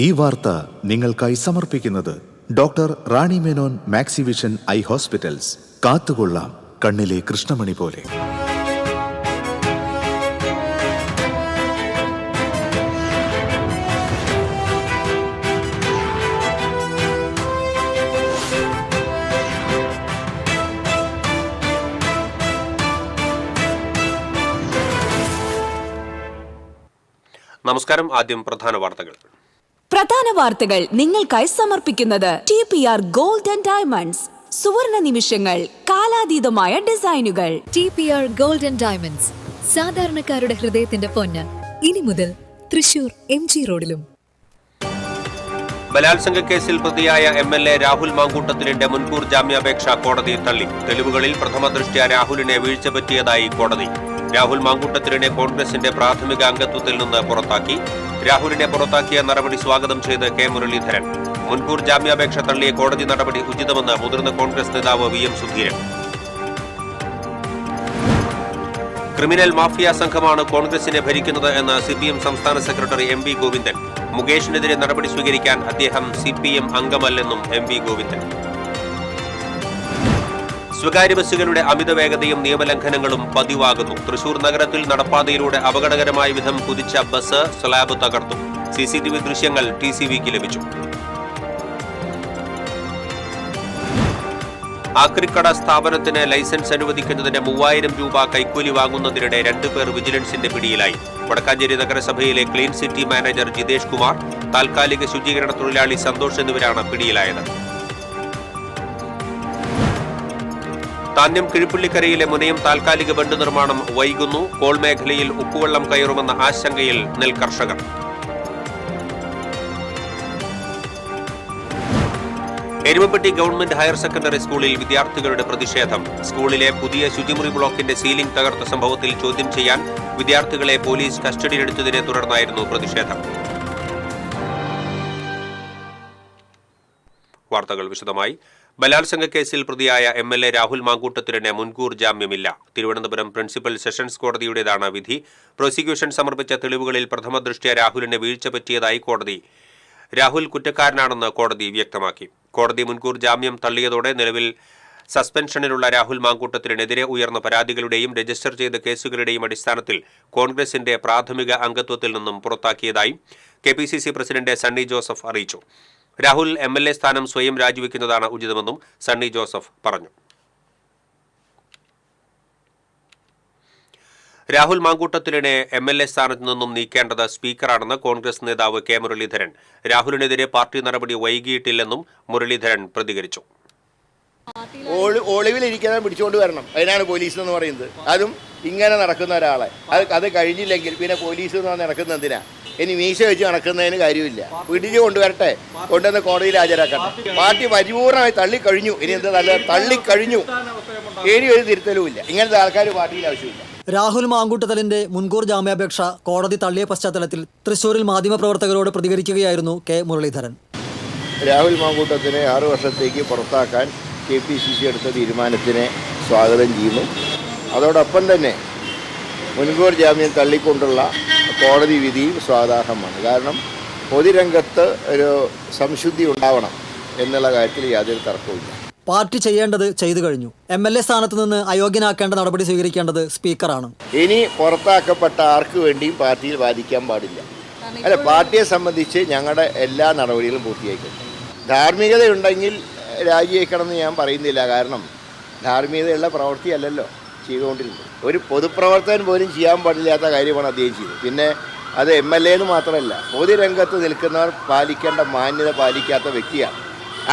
ഈ വാർത്ത നിങ്ങൾക്കായി സമർപ്പിക്കുന്നത് doctor Rani Menon Maxivision I hospitals. കാത്തുകൊള്ളാം കണ്ണിലെ കൃഷ്ണമണി പോലെ. നമസ്കാരം. ആദ്യം പ്രധാന വാർത്തകൾ നിങ്ങൾക്കായി സമർപ്പിക്കുന്നത് TPR ഗോൾഡ് ആൻഡ് ഡയമണ്ട്സ്. സുവർണ നിമിഷങ്ങൾ, കാലാതീതമായ ഡിസൈനുകൾ. TPR ഗോൾഡ് ആൻഡ് ഡയമണ്ട്സ്, സാധാരണക്കാരുടെ ഹൃദയത്തിന്റെ പൊന്ന്. ഇനി മുതൽ തൃശൂർ MG റോഡിലും. ബലാത്സംഗ കേസിൽ പ്രതിയായ MLA രാഹുൽ മാങ്കൂട്ടത്തിലിന്റെ മുൻകൂർ ജാമ്യാപേക്ഷ കോടതി തള്ളി. തെളിവുകളിൽ പ്രഥമദൃഷ്ട്യാ രാഹുലിനെ വീഴ്ച പറ്റിയതായി കോടതി. രാഹുൽ മാങ്കൂട്ടത്തിലിനെ കോൺഗ്രസിന്റെ പ്രാഥമിക അംഗത്വത്തിൽ നിന്ന് പുറത്താക്കി. രാഹുലിനെ പുറത്താക്കിയ നടപടി സ്വാഗതം ചെയ്ത് കെ മുരളീധരൻ. മുൻകൂർ ജാമ്യാപേക്ഷ തള്ളിയ കോടതി നടപടി ഉചിതമെന്ന് മുതിർന്ന കോൺഗ്രസ് നേതാവ് VM സുധീരൻ. ക്രിമിനൽ മാഫിയ സംഘമാണ് കോൺഗ്രസിനെ ഭരിക്കുന്നത് എന്ന് CPM സംസ്ഥാന സെക്രട്ടറി MV ഗോവിന്ദൻ. മുകേഷിനെതിരെ നടപടി സ്വീകരിക്കാൻ അദ്ദേഹം CPM അംഗമല്ലെന്നും MV ഗോവിന്ദൻ. സ്വകാര്യ ബസ്സുകളുടെ അമിത വേഗതയും നിയമലംഘനങ്ങളും പതിവാകുന്നു. തൃശൂർ നഗരത്തിൽ നടപ്പാതയിലൂടെ അപകടകരമായ വിധം കുതിച്ച ബസ് സ്ലാബ് തകർത്തു. CCTV ദൃശ്യങ്ങൾ TCVക്ക് ലഭിച്ചു. ആക്രിക്കട സ്ഥാപനത്തിന് ലൈസൻസ് അനുവദിക്കുന്നതിന് 3000 രൂപ കൈക്കൂലി വാങ്ങുന്നതിനിടെ 2 പേർ വിജിലൻസിന്റെ പിടിയിലായി. വടക്കാഞ്ചേരി നഗരസഭയിലെ clean city manager Jithesh Kumar, താൽക്കാലിക ശുചീകരണ തൊഴിലാളി സന്തോഷ് എന്നിവരാണ് പിടിയിലായത്. താന്യം കിഴിപ്പള്ളിക്കരയിലെ മുനയം താൽക്കാലിക ബണ്ട് നിർമ്മാണം വൈകുന്നു. കോൾ മേഖലയിൽ ഉപ്പുവെള്ളം കയറുമെന്ന ആശങ്കയിൽ നെൽകർഷകർ. എരുമപ്പെട്ടി ഗവൺമെന്റ് ഹയർ സെക്കൻഡറി സ്കൂളിൽ വിദ്യാർത്ഥികളുടെ പ്രതിഷേധം. സ്കൂളിലെ പുതിയ ശുചിമുറി ബ്ലോക്കിന്റെ സീലിംഗ് തകർത്ത സംഭവത്തിൽ ചോദ്യം ചെയ്യാൻ വിദ്യാർത്ഥികളെ പോലീസ് കസ്റ്റഡിയിലെടുത്തതിനെ തുടർന്നായിരുന്നു പ്രതിഷേധം. വാർത്തകൾ വിശദമായി. ബലാത്സംഗ കേസിൽ പ്രതിയായ MLA രാഹുൽ മാങ്കൂട്ടത്തിലിന് മുൻകൂർ ജാമ്യമില്ല. തിരുവനന്തപുരം പ്രിൻസിപ്പൽ സെഷൻസ് കോടതിയുടേതാണ് വിധി. പ്രോസിക്യൂഷൻ സമർപ്പിച്ച തെളിവുകളിൽ പ്രഥമദൃഷ്ട്യാ രാഹുലിന് വീഴ്ച പറ്റിയതായി കോടതി. രാഹുൽ കുറ്റക്കാരനാണെന്ന് കോടതി വ്യക്തമാക്കി. കോടതി മുൻകൂർ ജാമ്യം തള്ളിയതോടെ നിലവിൽ സസ്പെൻഷനിലുള്ള രാഹുൽ മാങ്കൂട്ടത്തിനെതിരെ ഉയർന്ന പരാതികളുടെയും രജിസ്റ്റർ ചെയ്ത കേസുകളുടെയും അടിസ്ഥാനത്തിൽ കോൺഗ്രസിന്റെ പ്രാഥമിക അംഗത്വത്തിൽ നിന്നും പുറത്താക്കിയതായി KPCC പ്രസിഡന്റ് സണ്ണി ജോസഫ് അറിയിച്ചു. രാഹുൽ MLA സ്ഥാനം സ്വയം രാജിവെക്കുന്നതാണ് ഉചിതമെന്നും സണ്ണി ജോസഫ് പറഞ്ഞു. രാഹുൽ മാങ്കൂട്ടത്തിലിനെ MLA സ്ഥാനത്ത് നിന്നും നീക്കേണ്ടത് സ്പീക്കറാണെന്ന് കോൺഗ്രസ് നേതാവ് കെ മുരളീധരൻ. രാഹുലിനെതിരെ പാർട്ടി നടപടി വൈകിയിട്ടില്ലെന്നും മുരളീധരൻ പ്രതികരിച്ചു. ഒളിവിലിരിക്കാതെ പിടിച്ചുകൊണ്ട് വരണം, അതിനാണ് പോലീസ് എന്ന് പറയുന്നത്. അതും ഇങ്ങനെ നടക്കുന്ന ഒരാളെ അത് കഴിഞ്ഞില്ലെങ്കിൽ പിന്നെ പോലീസ് എന്ന് നടക്കുന്ന എന്തിനാ? ഇനി മീശ വെച്ച് നടക്കുന്നതിന് കാര്യമില്ല. പിടിച്ചു കൊണ്ടുവരട്ടെ, കൊണ്ടുവന്ന് കോടതിയിൽ ഹാജരാക്കട്ടെ. പാർട്ടി പരിപൂർണമായി തള്ളിക്കഴിഞ്ഞു. ഇനി എന്താ നല്ല തള്ളിക്കഴിഞ്ഞു. ഇനി ഒരു തിരുത്തലുമില്ല. ഇങ്ങനത്തെ ആൾക്കാർ പാർട്ടിയിൽ ആവശ്യമില്ല. രാഹുൽ മാങ്കൂട്ടത്തലിന്റെ മുൻകൂർ ജാമ്യാപേക്ഷ കോടതി തള്ളിയ പശ്ചാത്തലത്തിൽ തൃശൂരിൽ മാധ്യമപ്രവർത്തകരോട് പ്രതികരിക്കുകയായിരുന്നു കെ മുരളീധരൻ. രാഹുൽ മാങ്കൂട്ടത്തിനെ 6 വർഷത്തേക്ക് പുറത്താക്കാൻ KPCC എടുത്ത തീരുമാനത്തിനെ സ്വാഗതം ചെയ്യുന്നു. അതോടൊപ്പം തന്നെ മുൻകൂർ ജാമ്യം തള്ളിക്കൊണ്ടുള്ള കോടതി വിധിയും സ്വാഗതാർഹമാണ്. കാരണം പൊതുരംഗത്ത് ഒരു സംശുദ്ധി ഉണ്ടാവണം എന്നുള്ള കാര്യത്തിൽ യാതൊരു തർക്കവുമില്ല. പാർട്ടി ചെയ്യേണ്ടത് ചെയ്തു കഴിഞ്ഞു. MLA സ്ഥാനത്ത് നിന്ന് അയോഗ്യനാക്കേണ്ട നടപടി സ്വീകരിക്കേണ്ടത് സ്പീക്കറാണ്. ഇനി പുറത്താക്കപ്പെട്ട ആർക്ക് വേണ്ടിയും പാർട്ടിയിൽ വാദിക്കാൻ പാടില്ല. അല്ല, പാർട്ടിയെ സംബന്ധിച്ച് ഞങ്ങളുടെ എല്ലാ നടപടികളും പൂർത്തിയായിട്ടുണ്ട്. ധാർമ്മികതയുണ്ടെങ്കിൽ രാജിവെക്കണമെന്ന് ഞാൻ പറയുന്നില്ല. കാരണം ധാർമ്മികതയുള്ള പ്രവൃത്തിയല്ലല്ലോ ചെയ്തുകൊണ്ടിരുന്നത്. ഒരു പൊതുപ്രവർത്തകൻ പോലും ചെയ്യാൻ പാടില്ലാത്ത കാര്യമാണ് അദ്ദേഹം ചെയ്തത്. പിന്നെ അത് MLA എന്ന് മാത്രമല്ല, പൊതുരംഗത്ത് നിൽക്കുന്നവർ പാലിക്കേണ്ട മാന്യത പാലിക്കാത്ത വ്യക്തിയാണ്.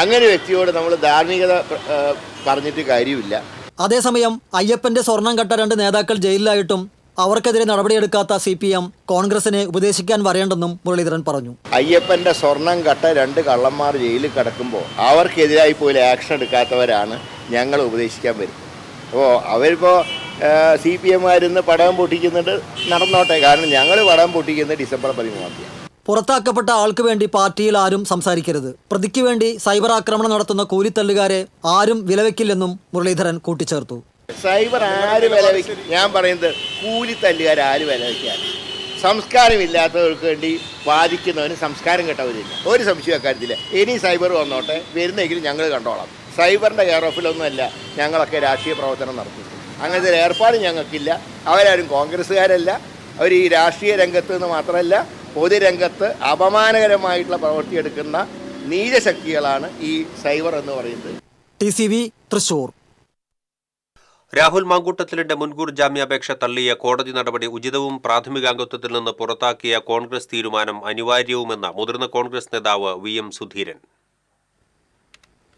അങ്ങനെ വ്യക്തിയോട് നമ്മൾ ധാർമ്മികത പറഞ്ഞിട്ട് കാര്യമില്ല. അതേസമയം അയ്യപ്പന്റെ സ്വർണം കട്ട 2 നേതാക്കൾ ജയിലിലായിട്ടും അവർക്കെതിരെ നടപടിയെടുക്കാത്ത CPM കോൺഗ്രസിനെ ഉപദേശിക്കാൻ വരേണ്ടെന്നും മുരളീധരൻ പറഞ്ഞു. അയ്യപ്പന്റെ സ്വർണം കട്ട 2 കള്ളന്മാർ ജയിലിൽ കിടക്കുമ്പോൾ അവർക്കെതിരായി പോലും ആക്ഷൻ എടുക്കാത്തവരാണ് ഞങ്ങൾ ഉപദേശിക്കാൻ വരുന്നത്. അപ്പോൾ അവരിപ്പോൾ CPMകാരിന്ന് പടകം പൊട്ടിക്കുന്നുണ്ട്, നടന്നോട്ടെ. കാരണം ഞങ്ങൾ പടകം പൊട്ടിക്കുന്നത് December 13 പുറത്താക്കപ്പെട്ട ആൾക്ക് വേണ്ടി പാർട്ടിയിൽ ആരും സംസാരിക്കരുത്. പ്രതിക്ക് വേണ്ടി സൈബർ ആക്രമണം നടത്തുന്ന കൂലിത്തല്ലുകാരെ ആരും വിലവെക്കില്ലെന്നും മുരളീധരൻ കൂട്ടിച്ചേർത്തു. സൈബർ ആര് വിലവെക്കും? ഞാൻ പറയുന്നത് കൂലിത്തല്ലുകാർ ആര് വിലവെക്കാൻ? സംസ്കാരമില്ലാത്തവർക്ക് വേണ്ടി വാദിക്കുന്നവന് സംസ്കാരം കെട്ടവരില്ല. ഒരു സംശയം അക്കാര്യത്തില്ല. ഇനി സൈബർ വന്നോട്ടെ, വരുന്നെങ്കിലും ഞങ്ങൾ കണ്ടോളാം. സൈബറിൻ്റെ കെയർ ഓഫിലൊന്നുമല്ല ഞങ്ങളൊക്കെ രാഷ്ട്രീയ പ്രവർത്തനം നടത്തുന്നത്. അങ്ങനത്തെ ഒരു ഏർപ്പാട് ഞങ്ങൾക്കില്ല. അവരാരും കോൺഗ്രസ്സുകാരല്ല. അവർ ഈ രാഷ്ട്രീയ രംഗത്ത് നിന്ന് മാത്രമല്ല, പൊതുരംഗത്ത് അപമാനകരമായിട്ടുള്ള പ്രവൃത്തിയെടുക്കുന്ന നീചശക്തികളാണ് ഈ സൈബർ എന്ന് പറയുന്നത്. TCV തൃശൂർ. രാഹുൽ മാങ്കൂട്ടത്തിലിന്റെ മുൻകൂർ ജാമ്യാപേക്ഷ തള്ളിയ കോടതി നടപടി ഉചിതവും പ്രാഥമികാംഗത്വത്തിൽ നിന്ന് പുറത്താക്കിയ കോൺഗ്രസ് തീരുമാനം അനിവാര്യവുമെന്ന് മുതിർന്ന കോൺഗ്രസ് നേതാവ് VM സുധീരൻ.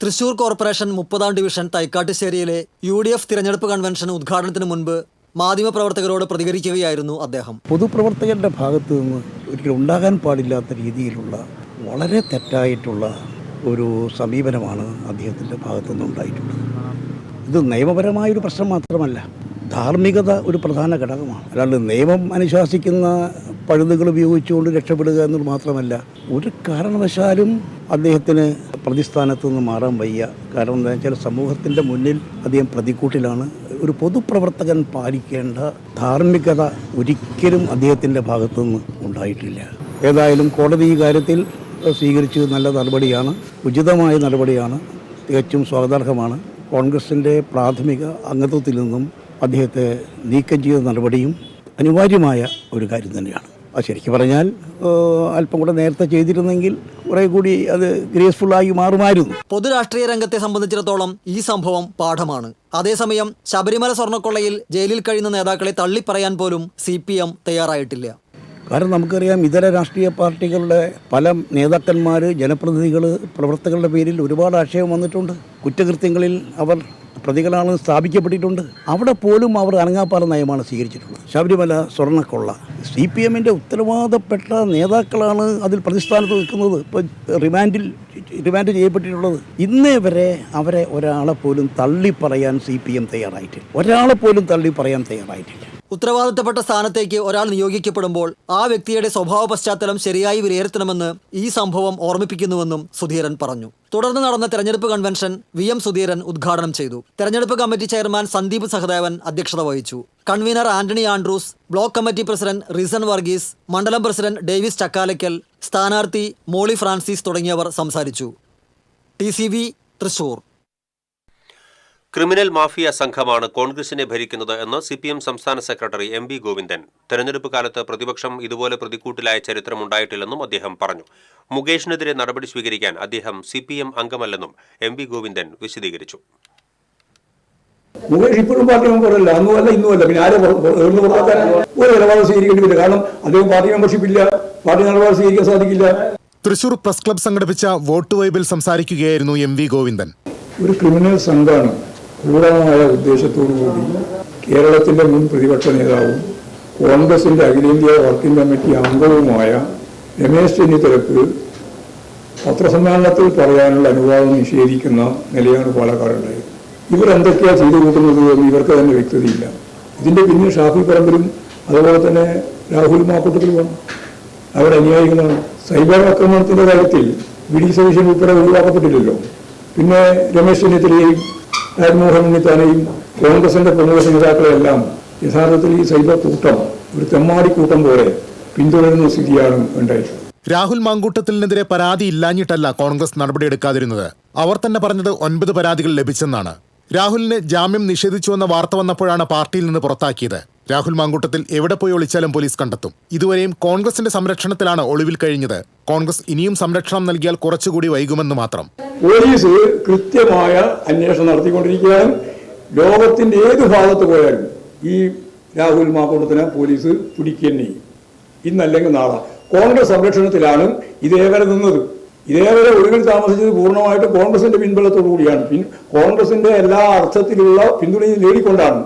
തൃശൂർ കോർപ്പറേഷൻ 30-ാം ഡിവിഷൻ തൈക്കാട്ടുശ്ശേരിയിലെ UDF തിരഞ്ഞെടുപ്പ് കൺവെൻഷൻ ഉദ്ഘാടനത്തിന് മുൻപ് മാധ്യമപ്രവർത്തകരോട് പ്രതികരിക്കുകയായിരുന്നു അദ്ദേഹം. പൊതുപ്രവർത്തകരുടെ ഭാഗത്ത് നിന്ന് ഒരിക്കലും ഉണ്ടാകാൻ പാടില്ലാത്ത രീതിയിലുള്ള വളരെ തെറ്റായിട്ടുള്ള ഒരു സമീപനമാണ് അദ്ദേഹത്തിൻ്റെ ഭാഗത്തു നിന്നുണ്ടായിട്ടുള്ളത്. ഇത് നിയമപരമായൊരു പ്രശ്നം മാത്രമല്ല, ധാർമ്മികത ഒരു പ്രധാന ഘടകമാണ്. അല്ലാണ്ട് നിയമം അനുശാസിക്കുന്ന പഴുതുകൾ ഉപയോഗിച്ചുകൊണ്ട് രക്ഷപ്പെടുക എന്നത് മാത്രമല്ല, ഒരു കാരണവശാലും അദ്ദേഹത്തിന് പ്രതിസ്ഥാനത്ത് നിന്ന് മാറാൻ വയ്യ. കാരണം എന്താ വെച്ചാൽ സമൂഹത്തിൻ്റെ മുന്നിൽ അദ്ദേഹം പ്രതിക്കൂട്ടിലാണ്. ഒരു പൊതുപ്രവർത്തകൻ പാലിക്കേണ്ട ധാർമ്മികത ഒരിക്കലും അദ്ദേഹത്തിൻ്റെ ഭാഗത്തു നിന്ന് ഉണ്ടായിട്ടില്ല. ഏതായാലും കോടതി ഈ കാര്യത്തിൽ സ്വീകരിച്ചത് നല്ല നടപടിയാണ്, ഉചിതമായ നടപടിയാണ്, തികച്ചും സ്വാഗതാർഹമാണ്. കോൺഗ്രസിൻ്റെ പ്രാഥമിക അംഗത്വത്തിൽ നിന്നും അദ്ദേഹത്തെ നീക്കം ചെയ്ത നടപടിയും അനിവാര്യമായ ഒരു കാര്യം തന്നെയാണ്. അത് ശരിക്കും പറഞ്ഞാൽ അല്പം കൂടെ നേരത്തെ ചെയ്തിരുന്നെങ്കിൽ കുറേ കൂടി അത് ഗ്രേസ്ഫുള്ളായി മാറുമായിരുന്നു. പൊതുരാഷ്ട്രീയ രംഗത്തെ സംബന്ധിച്ചിടത്തോളം ഈ സംഭവം പാഠമാണ്. അതേസമയം ശബരിമല സ്വർണ്ണക്കൊള്ളയിൽ ജയിലിൽ കഴിയുന്ന നേതാക്കളെ തള്ളിപ്പറയാൻ പോലും CPM തയ്യാറായിട്ടില്ല. കാരണം നമുക്കറിയാം, ഇതര രാഷ്ട്രീയ പാർട്ടികളുടെ പല നേതാക്കന്മാർ, ജനപ്രതിനിധികൾ, പ്രവർത്തകരുടെ പേരിൽ ഒരുപാട് ആക്ഷേപം വന്നിട്ടുണ്ട്. കുറ്റകൃത്യങ്ങളിൽ അവർ പ്രതികളാണെന്ന് സ്ഥാപിക്കപ്പെട്ടിട്ടുണ്ട്. അവിടെ പോലും അവർ അനങ്ങാപ്പാറ നയമാണ് സ്വീകരിച്ചിട്ടുള്ളത്. ശബരിമല സ്വർണ്ണക്കൊള്ള CPMൻ്റെ ഉത്തരവാദപ്പെട്ട നേതാക്കളാണ് അതിൽ പ്രതിസ്ഥാനത്ത് നിൽക്കുന്നത്. ഇപ്പോൾ റിമാൻഡ് ചെയ്യപ്പെട്ടിട്ടുള്ളത്. ഇന്നേ വരെ അവരെ ഒരാളെ പോലും തള്ളിപ്പറയാൻ CPM തയ്യാറായിട്ടില്ല. ഒരാളെ പോലും തള്ളിപ്പറയാൻ തയ്യാറായിട്ടില്ല. ഉത്തരവാദിത്തപ്പെട്ട സ്ഥാനത്തേക്ക് ഒരാൾ നിയോഗിക്കപ്പെടുമ്പോൾ ആ വ്യക്തിയുടെ സ്വഭാവ പശ്ചാത്തലം ശരിയായി വിലയിരുത്തണമെന്ന് ഈ സംഭവം ഓർമ്മിപ്പിക്കുന്നുവെന്നും സുധീരൻ പറഞ്ഞു. തുടർന്ന് നടന്ന തെരഞ്ഞെടുപ്പ് കൺവെൻഷൻ VM സുധീരൻ ഉദ്ഘാടനം ചെയ്തു. തെരഞ്ഞെടുപ്പ് കമ്മിറ്റി ചെയർമാൻ സന്ദീപ് സഹദേവൻ അധ്യക്ഷത വഹിച്ചു. Convener Antony Andrews, block committee president Rison Varghese, മണ്ഡലം പ്രസിഡന്റ് ഡേവിസ് ചക്കാലയ്ക്കൽ, സ്ഥാനാർത്ഥി മോളി ഫ്രാൻസിസ് തുടങ്ങിയവർ സംസാരിച്ചു. TCV തൃശൂർ. ക്രിമിനൽ മാഫിയ സംഘമാണ് കോൺഗ്രസിനെ ഭരിക്കുന്നത് എന്ന് CPM സംസ്ഥാന സെക്രട്ടറി MV ഗോവിന്ദൻ. തെരഞ്ഞെടുപ്പ് കാലത്ത് പ്രതിപക്ഷം ഇതുപോലെ പ്രതിക്കൂട്ടിലായ ചരിത്രമുണ്ടായിട്ടില്ലെന്നും അദ്ദേഹം പറഞ്ഞു. മുകേഷിനെതിരെ നടപടി സ്വീകരിക്കാൻ അദ്ദേഹം CPM അംഗമല്ലെന്നും MV ഗോവിന്ദൻ വിശദീകരിച്ചു. മുകേഷ് ഇപ്പോഴും പാർട്ടി മെമ്പറല്ല, അന്നുമല്ല ഇന്നുമല്ല. പിന്നെ ആരെ ഒരു നിലപാട് സ്വീകരിക്കേണ്ടി വരും. കാരണം അദ്ദേഹം പാർട്ടി മെമ്പർഷിപ്പ് ഇല്ല, പാർട്ടി നിലപാട് സ്വീകരിക്കാൻ സാധിക്കില്ല. തൃശൂർ പ്രസ് ക്ലബ് സംഘടിപ്പിച്ച വോട്ട് വൈബിൽ സംസാരിക്കുകയായിരുന്നു MV ഗോവിന്ദൻ. ഒരു ക്രിമിനൽ സംഘമാണ് ക്രൂരമായ ഉദ്ദേശത്തോടുകൂടി കേരളത്തിന്റെ മുൻ പ്രതിപക്ഷ നേതാവും കോൺഗ്രസിന്റെ അഖിലേന്ത്യാ വർക്കിംഗ് കമ്മിറ്റി അംഗവുമായ രമേശ് ചെന്നിത്തലക്ക് പത്രസമ്മേളനത്തിൽ പറയാനുള്ള അനുവാദം നിഷേധിക്കുന്ന നിലയാണ് പാലക്കാടുണ്ടായത്. ഇവർ എന്തൊക്കെയാണ് ചെയ്തു കൂട്ടുന്നത് എന്ന് ഇവർക്ക് തന്നെ വ്യക്തതയില്ല. ഇതിന്റെ പിന്നിൽ ഷാഫി പറമ്പിലും അതുപോലെ തന്നെ രാഹുൽ മാക്കൂട്ടത്തിലുമാണ്. അവരുടെ അനുയായികളാണ്. സൈബർ ആക്രമണത്തിന്റെ കാര്യത്തിൽ VD സതീശൻ ഉൾപ്പെടെ ഒഴിവാക്കപ്പെട്ടില്ലല്ലോ. പിന്നെ രമേശ് ചെന്നിത്തലയെയും രാജ്മോഹൻ ഉണ്ണിത്താനെയും കോൺഗ്രസിന്റെ പ്രമുഖ നേതാക്കളെല്ലാം യഥാർത്ഥത്തിൽ ഈ സൈബർ കൂട്ടം ഒരു തെമ്മാടിക്കൂട്ടം പോലെ പിന്തുടരുന്ന സ്ഥിതിയാണ് ഉണ്ടായിട്ടുള്ളത്. രാഹുൽ മാങ്കൂട്ടത്തിനെതിരെ പരാതി ഇല്ലാഞ്ഞിട്ടല്ല കോൺഗ്രസ് നടപടിയെടുക്കാതിരുന്നത്. അവർ തന്നെ പറഞ്ഞത് 9 പരാതികൾ ലഭിച്ചെന്നാണ്. രാഹുലിന് ജാമ്യം നിഷേധിച്ചുവെന്ന വാർത്ത വന്നപ്പോഴാണ് പാർട്ടിയിൽ നിന്ന് പുറത്താക്കിയത്. രാഹുൽ മാങ്കൂട്ടത്തിൽ എവിടെ പോയി ഒളിച്ചാലും പോലീസ് കണ്ടെത്തും. ഇതുവരെയും കോൺഗ്രസിന്റെ സംരക്ഷണത്തിലാണ് ഒളിവിൽ കഴിഞ്ഞത്. കോൺഗ്രസ് ഇനിയും സംരക്ഷണം നൽകിയാൽ കുറച്ചുകൂടി വൈകുമെന്ന് മാത്രം. പോലീസ് കൃത്യമായ അന്വേഷണം നടത്തിക്കൊണ്ടിരിക്കുകയാണ്. ലോകത്തിന്റെ ഏത് ഭാഗത്ത് പോയാലും ഈ രാഹുൽ മാക്കൂട്ടത്തിനെ പോലീസ് പിടിക്കുന്നേ, ഇന്നല്ലെങ്കിൽ നാളെ. കോൺഗ്രസ് സംരക്ഷണത്തിലാണ് ഇതേവരെ നിന്നത്. ഇതേവരെ ഒളിവിൽ താമസിച്ചത് പൂർണ്ണമായിട്ട് കോൺഗ്രസിന്റെ പിൻബലത്തോടു കൂടിയാണ്. കോൺഗ്രസിന്റെ എല്ലാ അർത്ഥത്തിലുള്ള പിന്തുണയും നേടിക്കൊണ്ടാണ്.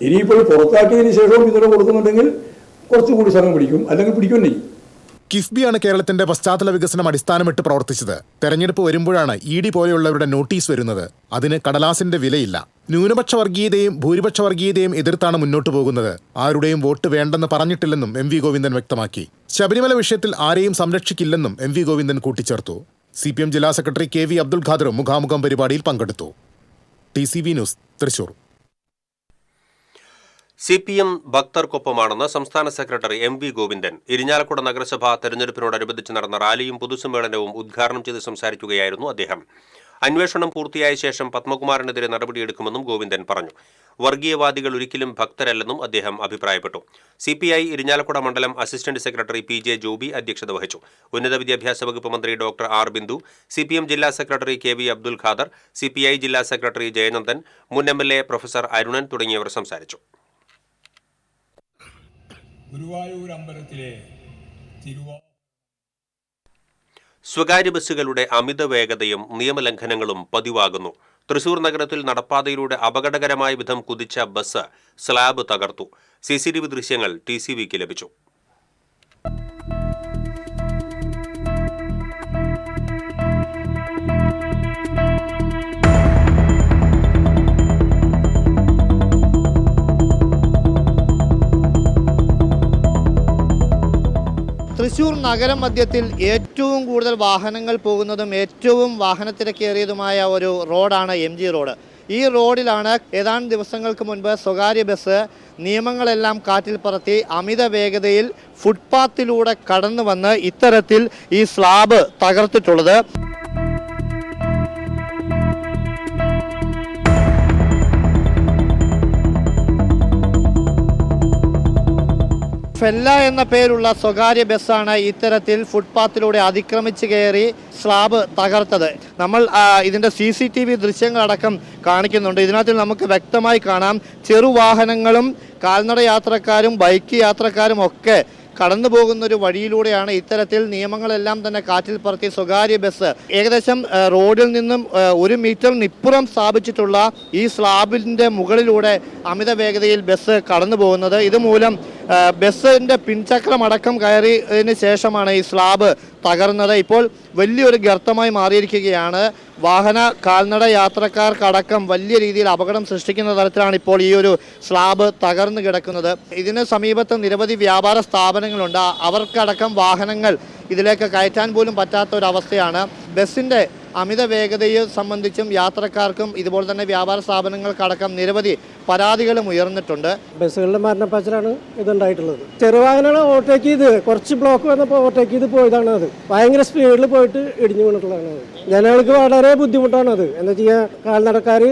ഇനിയിപ്പോൾ പുറത്താക്കിയതിനു ശേഷവും പിന്തുണ കൊടുക്കുന്നുണ്ടെങ്കിൽ കുറച്ചുകൂടി സമയം പിടിക്കും, അല്ലെങ്കിൽ പിടിക്കുന്നേ. കിഫ്ബിയാണ് കേരളത്തിന്റെ പശ്ചാത്തല വികസനം അടിസ്ഥാനമിട്ട് പ്രവർത്തിച്ചത്. തെരഞ്ഞെടുപ്പ് വരുമ്പോഴാണ് ED പോലെയുള്ളവരുടെ നോട്ടീസ് വരുന്നത്. അതിന് കടലാസിന്റെ വിലയില്ല. ന്യൂനപക്ഷ വർഗീയതയും ഭൂരിപക്ഷ വർഗീയതയും എതിർത്താണ് മുന്നോട്ടു പോകുന്നത്. ആരുടെയും വോട്ട് വേണ്ടെന്ന് പറഞ്ഞിട്ടില്ലെന്നും MV ഗോവിന്ദൻ വ്യക്തമാക്കി. ശബരിമല വിഷയത്തിൽ ആരെയും സംരക്ഷിക്കില്ലെന്നും MV ഗോവിന്ദൻ കൂട്ടിച്ചേർത്തു. CPM ജില്ലാ സെക്രട്ടറി KV അബ്ദുൽ ഖാദറും മുഖാമുഖം പരിപാടിയിൽ പങ്കെടുത്തു. TCV news Thrissur. CPM ഭക്തർക്കൊപ്പമാണെന്ന് സംസ്ഥാന സെക്രട്ടറി MV ഗോവിന്ദൻ. ഇരിഞ്ഞാലക്കുട നഗരസഭാ തെരഞ്ഞെടുപ്പിനോടനുബന്ധിച്ച് നടന്ന റാലിയും പൊതുസമ്മേളനവും ഉദ്ഘാടനം ചെയ്ത് സംസാരിക്കുകയായിരുന്നു അദ്ദേഹം. അന്വേഷണം പൂർത്തിയായ ശേഷം പത്മകുമാറിനെതിരെ നടപടിയെടുക്കുമെന്നും ഗോവിന്ദൻ പറഞ്ഞു. വർഗീയവാദികൾ ഒരിക്കലും ഭക്തരല്ലെന്നും അദ്ദേഹം അഭിപ്രായപ്പെട്ടു. CPI ഇരിഞ്ഞാലക്കുട മണ്ഡലം അസിസ്റ്റന്റ് സെക്രട്ടറി PJ ജോബി അധ്യക്ഷത വഹിച്ചു. ഉന്നത വിദ്യാഭ്യാസ വകുപ്പ് മന്ത്രി ഡോക്ടർ R ബിന്ദു, CPM ജില്ലാ secretary KV Abdul Khader, CPI ജില്ലാ സെക്രട്ടറി ജയനന്ദൻ, മുൻ MLA പ്രൊഫസർ അരുണൻ തുടങ്ങിയവർ സംസാരിച്ചു. ഗുരുവായൂർ അമ്പലത്തിലെ സ്വകാര്യ ബസ്സുകളുടെ അമിത വേഗതയും നിയമലംഘനങ്ങളും പതിവാകുന്നു. തൃശൂർ നഗരത്തിൽ നടപ്പാതയിലൂടെ അപകടകരമായ വിധം കുതിച്ച ബസ് സ്ലാബ് തകർത്തു. CCTV ദൃശ്യങ്ങൾ TCVക്ക് ലഭിച്ചു. തൃശ്ശൂർ നഗരം മധ്യത്തിൽ ഏറ്റവും കൂടുതൽ വാഹനങ്ങൾ പോകുന്നതും ഏറ്റവും വാഹനത്തിരക്കേറിയതുമായ ഒരു റോഡാണ് MG റോഡ്. ഈ റോഡിലാണ് ഏതാനും ദിവസങ്ങൾക്ക് മുൻപ് സ്വകാര്യ ബസ് നിയമങ്ങളെല്ലാം കാറ്റിൽ പറത്തി അമിത വേഗതയിൽ ഫുട്പാത്തിലൂടെ കടന്നു വന്ന് ഇത്തരത്തിൽ ഈ സ്ലാബ് തകർത്തിട്ടുള്ളത്. ഫെല്ല എന്ന പേരുള്ള സ്വകാര്യ ബസ്സാണ് ഇത്തരത്തിൽ ഫുട്പാത്തിലൂടെ അതിക്രമിച്ച് കയറി സ്ലാബ് തകർത്തത്. നമ്മൾ ഇതിൻ്റെ CCTV ദൃശ്യങ്ങളടക്കം കാണിക്കുന്നുണ്ട്. ഇതിനകത്ത് നമുക്ക് വ്യക്തമായി കാണാം ചെറുവാഹനങ്ങളും കാൽനട യാത്രക്കാരും ബൈക്ക് യാത്രക്കാരും ഒക്കെ കടന്നു പോകുന്ന ഒരു വഴിയിലൂടെയാണ് ഇത്തരത്തിൽ നിയമങ്ങളെല്ലാം തന്നെ കാറ്റിൽ പറത്തി സ്വകാര്യ ബസ് ഏകദേശം റോഡിൽ നിന്നും 1 മീറ്ററിനിപ്പുറം സ്ഥാപിച്ചിട്ടുള്ള ഈ സ്ലാബിൻ്റെ മുകളിലൂടെ അമിത വേഗതയിൽ ബസ് കടന്നു പോകുന്നത്. ഇതുമൂലം ബസ്സിൻ്റെ പിൻചക്രമടക്കം കയറിയതിന് ശേഷമാണ് ഈ സ്ലാബ് തകർന്നത്. ഇപ്പോൾ വലിയൊരു ഗർത്തമായി മാറിയിരിക്കുകയാണ്. വാഹന കാൽനട യാത്രക്കാർക്കടക്കം വലിയ രീതിയിൽ അപകടം സൃഷ്ടിക്കുന്ന തരത്തിലാണ് ഇപ്പോൾ ഈ ഒരു സ്ലാബ് തകർന്നു കിടക്കുന്നത്. ഇതിന് സമീപത്ത് നിരവധി വ്യാപാര സ്ഥാപനങ്ങളുണ്ട്. അവർക്കടക്കം വാഹനങ്ങൾ ഇതിലേക്ക് കയറ്റാൻ പോലും പറ്റാത്ത ഒരവസ്ഥയാണ്. ബസ്സിൻ്റെ അമിത വേഗതയെ സംബന്ധിച്ചും യാത്രക്കാർക്കും ഇതുപോലെ തന്നെ വ്യാപാര സ്ഥാപനങ്ങൾക്കടക്കം നിരവധി പരാതികളും ഉയർന്നിട്ടുണ്ട്. ബസ്സുകളുടെ മരണപ്പാച്ചിലാണ് ഇതുണ്ടായിട്ടുള്ളത്. ചെറുവാഹനങ്ങൾ ഓവർടേക്ക് ചെയ്ത് കുറച്ച് ബ്ലോക്ക് വന്നപ്പോൾ ഓവർടേക്ക് ചെയ്ത് പോയതാണ്. അത് ഭയങ്കര സ്പീഡിൽ പോയിട്ട് ഇടിഞ്ഞു വീണിട്ടുള്ളതാണ്. ജനങ്ങൾക്ക് വളരെ ബുദ്ധിമുട്ടാണ് അത്. എന്താ ചെയ്യുക, കാൽനടക്കാർ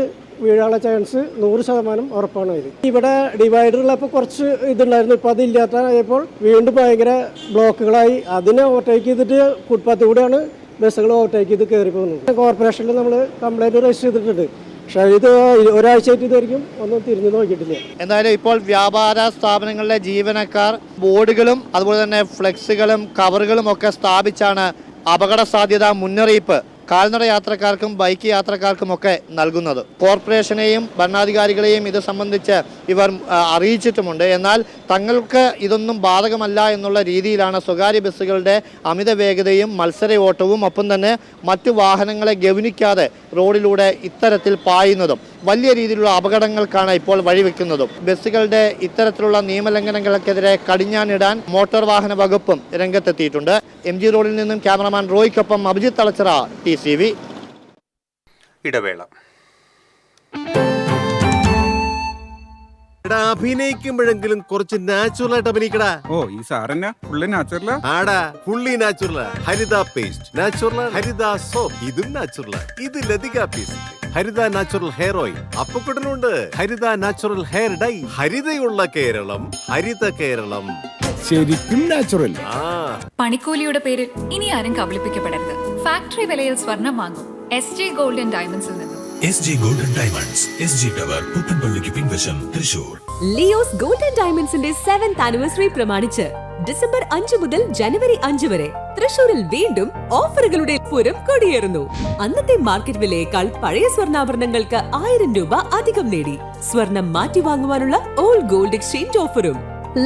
വീഴാനുള്ള ചാൻസ് 100% ഉറപ്പാണ്. അതിൽ ഇവിടെ ഡിവൈഡറുള്ളപ്പോൾ കുറച്ച് ഇതുണ്ടായിരുന്നു, ഇപ്പോൾ അതില്ലാത്തപ്പോൾ വീണ്ടും ഭയങ്കര ബ്ലോക്കുകളായി. അതിനെ ഓവർടേക്ക് ചെയ്തിട്ട് ഫുട്പാത്തിൽ കൂടെയാണ് ബസ്സുകൾ ഓവർടേക്ക് ചെയ്ത് കയറി പോകുന്നത്. കോർപ്പറേഷനിൽ നമ്മൾ കംപ്ലൈൻറ്റ് രജിസ്റ്റർ ചെയ്തിട്ടുണ്ട്. പക്ഷേ ഇത് ഒരാഴ്ചയായിട്ട് ഇതായിരിക്കും ഒന്നും തിരിഞ്ഞു നോക്കിയിട്ടില്ല. എന്തായാലും ഇപ്പോൾ വ്യാപാര സ്ഥാപനങ്ങളിലെ ജീവനക്കാർ ബോർഡുകളും അതുപോലെ തന്നെ ഫ്ലെക്സുകളും കവറുകളും ഒക്കെ സ്ഥാപിച്ചാണ് അപകട സാധ്യത മുന്നറിയിപ്പ് കാൽനട യാത്രക്കാർക്കും ബൈക്ക് യാത്രക്കാർക്കുമൊക്കെ നൽകുന്നത്. കോർപ്പറേഷനെയും ഭരണാധികാരികളെയും ഇത് സംബന്ധിച്ച് ഇവർ അറിയിച്ചിട്ടുമുണ്ട്. എന്നാൽ തങ്ങൾക്ക് ഇതൊന്നും ബാധകമല്ല എന്നുള്ള രീതിയിലാണ് സ്വകാര്യ ബസ്സുകളുടെ അമിത വേഗതയും മത്സര ഓട്ടവും ഒപ്പം തന്നെ മറ്റു വാഹനങ്ങളെ ഗവനിക്കാതെ റോഡിലൂടെ ഇത്തരത്തിൽ പായുന്നതും വലിയ രീതിയിലുള്ള അപകടങ്ങൾക്കാണ് ഇപ്പോൾ വഴിവെക്കുന്നതും. ബസ്സുകളുടെ ഇത്തരത്തിലുള്ള നിയമലംഘനങ്ങൾക്കെതിരെ കടിഞ്ഞാണിടാൻ മോട്ടോർ വാഹന വകുപ്പും രംഗത്തെത്തിയിട്ടുണ്ട്. MG റോഡിൽ നിന്നും ക്യാമറമാൻ റോയ്ക്കൊപ്പം അഭിജിത്ത് തളച്ചിറ, TCV. ഇടവേള. അഭിനയിക്കുമ്പോഴെങ്കിലും കുറച്ച് നാച്ചുറൽ ആയിട്ട് അഭിനയിക്കടാ. ഓ, ഈ സാറന്നെ ഫുള്ള് നാച്ചുറലാ? ആടാ, ഫുള്ളി നാച്ചുറലാ. ഹരിത പേസ്റ്റ് നാച്ചുറൽ, ഹരിത സോപ്പ് ഇതും നാച്ചുറൽ. ഇത് ലതിക പേസ്റ്റ്, ഹരിത നാച്ചുറൽ ഹെയർ ഓയിൽ, അപ്പക്കുട്ടനുണ്ട് ഹരിത natural hair dye. ഹരിതയുള്ള Keralam, Haritha Keralam, ശരിക്കും നാച്ചുറൽ. പണിക്കൂലിയുടെ പേരിൽ ഇനി ആരും കബളിപ്പിക്കപ്പെടരുത്. ഫാക്ടറി വിലയിൽ സ്വർണം വാങ്ങും SG ഗോൾഡ് & ഡയമണ്ട്സിൽ നിന്നും. SG gold & diamonds, SG tower, പുത്തൻപള്ളിക്ക് പിൻവശം, തൃശൂർ. ലിയോസ് ഗോൾഡ് & ഡയമണ്ട്സിന്റെ 7th ആനിവേഴ്സറി പ്രമാണിച്ച് ഡിസംബർ 5 മുതൽ ജനുവരി 5 വരെ തൃശൂരിൽ വീണ്ടും ഓഫറുകളുടെ പൂരം കൊടിയേറുന്നു. അന്നത്തെ മാർക്കറ്റ് വിലയേക്കാൾ പഴയ സ്വർണ്ണാഭരണങ്ങൾക്ക് 1000 രൂപ അധികം നേടി സ്വർണം മാറ്റി വാങ്ങുവാനുള്ള ഓൾഡ് ഗോൾഡ് എക്സ്ചേഞ്ച് ഓഫറും.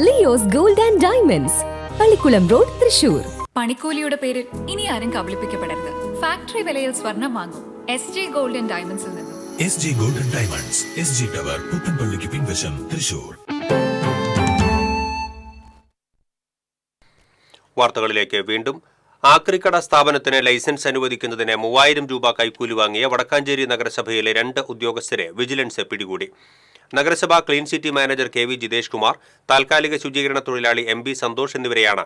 Leo's gold & diamonds, Pallikulam road, Thrissur. പണിക്കൂലിയുടെ പേരിൽ ഇനി ആരും കബളിപ്പിക്കപ്പെടരുത്. ഫാക്ടറി വിലയിൽ സ്വർണം വാങ്ങും SG ഗോൾഡ് & ഡയമണ്ട്സിൽ നിന്നും. SG gold & diamonds, SG tower, പുത്തൻപള്ളിക്ക് പിൻവശം, തൃശൂർ. വാർത്തകളിലേക്ക് വീണ്ടും. ആക്രിക്കട സ്ഥാപനത്തിന് ലൈസൻസ് അനുവദിക്കുന്നതിന് 3000 രൂപ കൈക്കൂലി വാങ്ങിയ വടക്കാഞ്ചേരി നഗരസഭയിലെ 2 ഉദ്യോഗസ്ഥരെ വിജിലൻസ് പിടികൂടി. നഗരസഭാ clean city manager KV Jithesh Kumar, താൽക്കാലിക ശുചീകരണ തൊഴിലാളി MB സന്തോഷ് എന്നിവരെയാണ്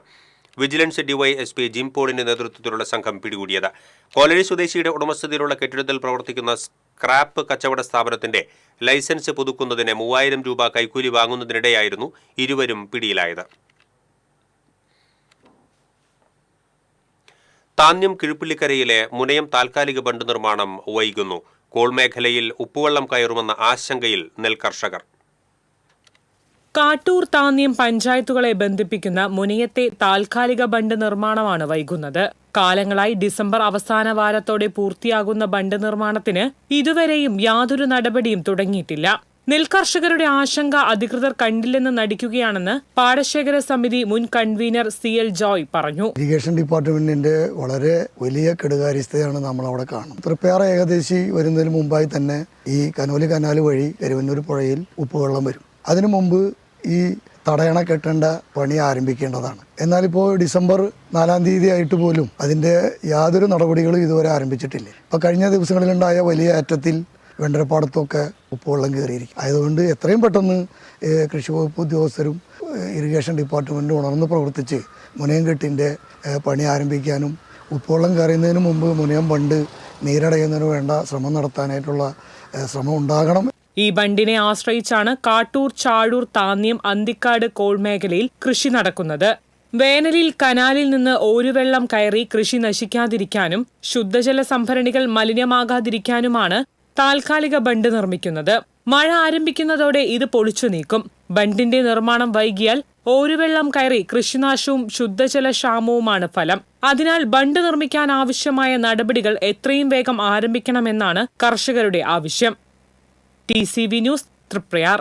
വിജിലൻസ് DYSP ജിം പോളിന്റെ നേതൃത്വത്തിലുള്ള സംഘം പിടികൂടിയത്. കോലഴി സ്വദേശിയുടെ ഉടമസ്ഥതയിലുള്ള കെട്ടിടത്തിൽ പ്രവർത്തിക്കുന്ന സ്ക്രാപ്പ് കച്ചവട സ്ഥാപനത്തിന്റെ ലൈസൻസ് പുതുക്കുന്നതിന് 3000 രൂപ കൈക്കൂലി വാങ്ങുന്നതിനിടെയായിരുന്നു ഇരുവരും പിടിയിലായത്. താന്യം കിഴുപ്പിള്ളിക്കരയിലെ മുനയം താൽക്കാലിക ബണ്ട് നിർമ്മാണം വൈകുന്നു. കോൾ മേഖലയിൽ ഉപ്പുവെള്ളം കയറുമെന്ന ആശങ്കയിൽ നെൽകർഷകർ. കാട്ടൂർ താന്യം പഞ്ചായത്തുകളെ ബന്ധിപ്പിക്കുന്ന മുനയത്തെ താൽക്കാലിക ബണ്ട് നിർമ്മാണമാണ് വൈകുന്നത്. കാലങ്ങളായി ഡിസംബർ അവസാന വാരത്തോടെ പൂർത്തിയാകുന്ന ബണ്ട് നിർമ്മാണത്തിന് ഇതുവരെയും യാതൊരു നടപടിയും തുടങ്ങിയിട്ടില്ല. നെൽകർഷകരുടെ ആശങ്ക അധികൃതർ കണ്ടില്ലെന്ന് നടിക്കുകയാണെന്ന് പാടശേഖര സമിതി മുൻ കൺവീനർ CL ജോയ് പറഞ്ഞു. ഇറിഗേഷൻ ഡിപ്പാർട്ട്മെന്റിന്റെ വളരെ വലിയ കെടുകാര്യസ്ഥതയാണ് നമ്മൾ അവിടെ കാണും. തൃപ്പയാർ ഏകദേശി വരുന്നതിന് മുമ്പായി തന്നെ ഈ കനോലി കനാൽ വഴി കരുവന്നൂർ പുഴയിൽ ഉപ്പുവെള്ളം വരും. അതിനു മുമ്പ് ഈ തടയണ കെട്ടേണ്ട പണി ആരംഭിക്കേണ്ടതാണ്. എന്നാലിപ്പോൾ ഡിസംബർ 4-ാം തീയതി ആയിട്ട് പോലും അതിൻ്റെ യാതൊരു നടപടികളും ഇതുവരെ ആരംഭിച്ചിട്ടില്ല. ഇപ്പോൾ കഴിഞ്ഞ ദിവസങ്ങളിലുണ്ടായ വലിയ ഏറ്റത്തിൽ വെണ്ടരപ്പാടത്തൊക്കെ ഉപ്പുവെള്ളം കയറിയിരിക്കും. ആയതുകൊണ്ട് എത്രയും പെട്ടെന്ന് കൃഷി വകുപ്പ് ഉദ്യോഗസ്ഥരും ഇറിഗേഷൻ ഡിപ്പാർട്ട്മെൻറ്റും ഉണർന്ന് പ്രവർത്തിച്ച് മുനയം കെട്ടിൻ്റെ പണി ആരംഭിക്കാനും ഉപ്പുവെള്ളം കയറുന്നതിന് മുമ്പ് മുനയം ബണ്ട് നീരടയുന്നതിന് വേണ്ട ശ്രമം നടത്താനായിട്ടുള്ള ശ്രമം ഉണ്ടാകണം. ഈ ബണ്ടിനെ ആശ്രയിച്ചാണ് കാട്ടൂർ, ചാഴൂർ, താന്യം, അന്തിക്കാട് കോൾ മേഖലയിൽ കൃഷി നടക്കുന്നത്. വേനലിൽ കനാലിൽ നിന്ന് ഓരുവെള്ളം കയറി കൃഷി നശിക്കാതിരിക്കാനും ശുദ്ധജല സംഭരണികൾ മലിനമാകാതിരിക്കാനുമാണ് താൽക്കാലിക ബണ്ട് നിർമ്മിക്കുന്നത്. മഴ ആരംഭിക്കുന്നതോടെ ഇത് പൊളിച്ചു നീക്കും. ബണ്ടിന്റെ നിർമ്മാണം വൈകിയാൽ ഓരുവെള്ളം കയറി കൃഷിനാശവും ശുദ്ധജല ക്ഷാമവുമാണ് ഫലം. അതിനാൽ ബണ്ട് നിർമ്മിക്കാൻ ആവശ്യമായ നടപടികൾ എത്രയും വേഗം ആരംഭിക്കണമെന്നാണ് കർഷകരുടെ ആവശ്യം. TCV news, Triprayar.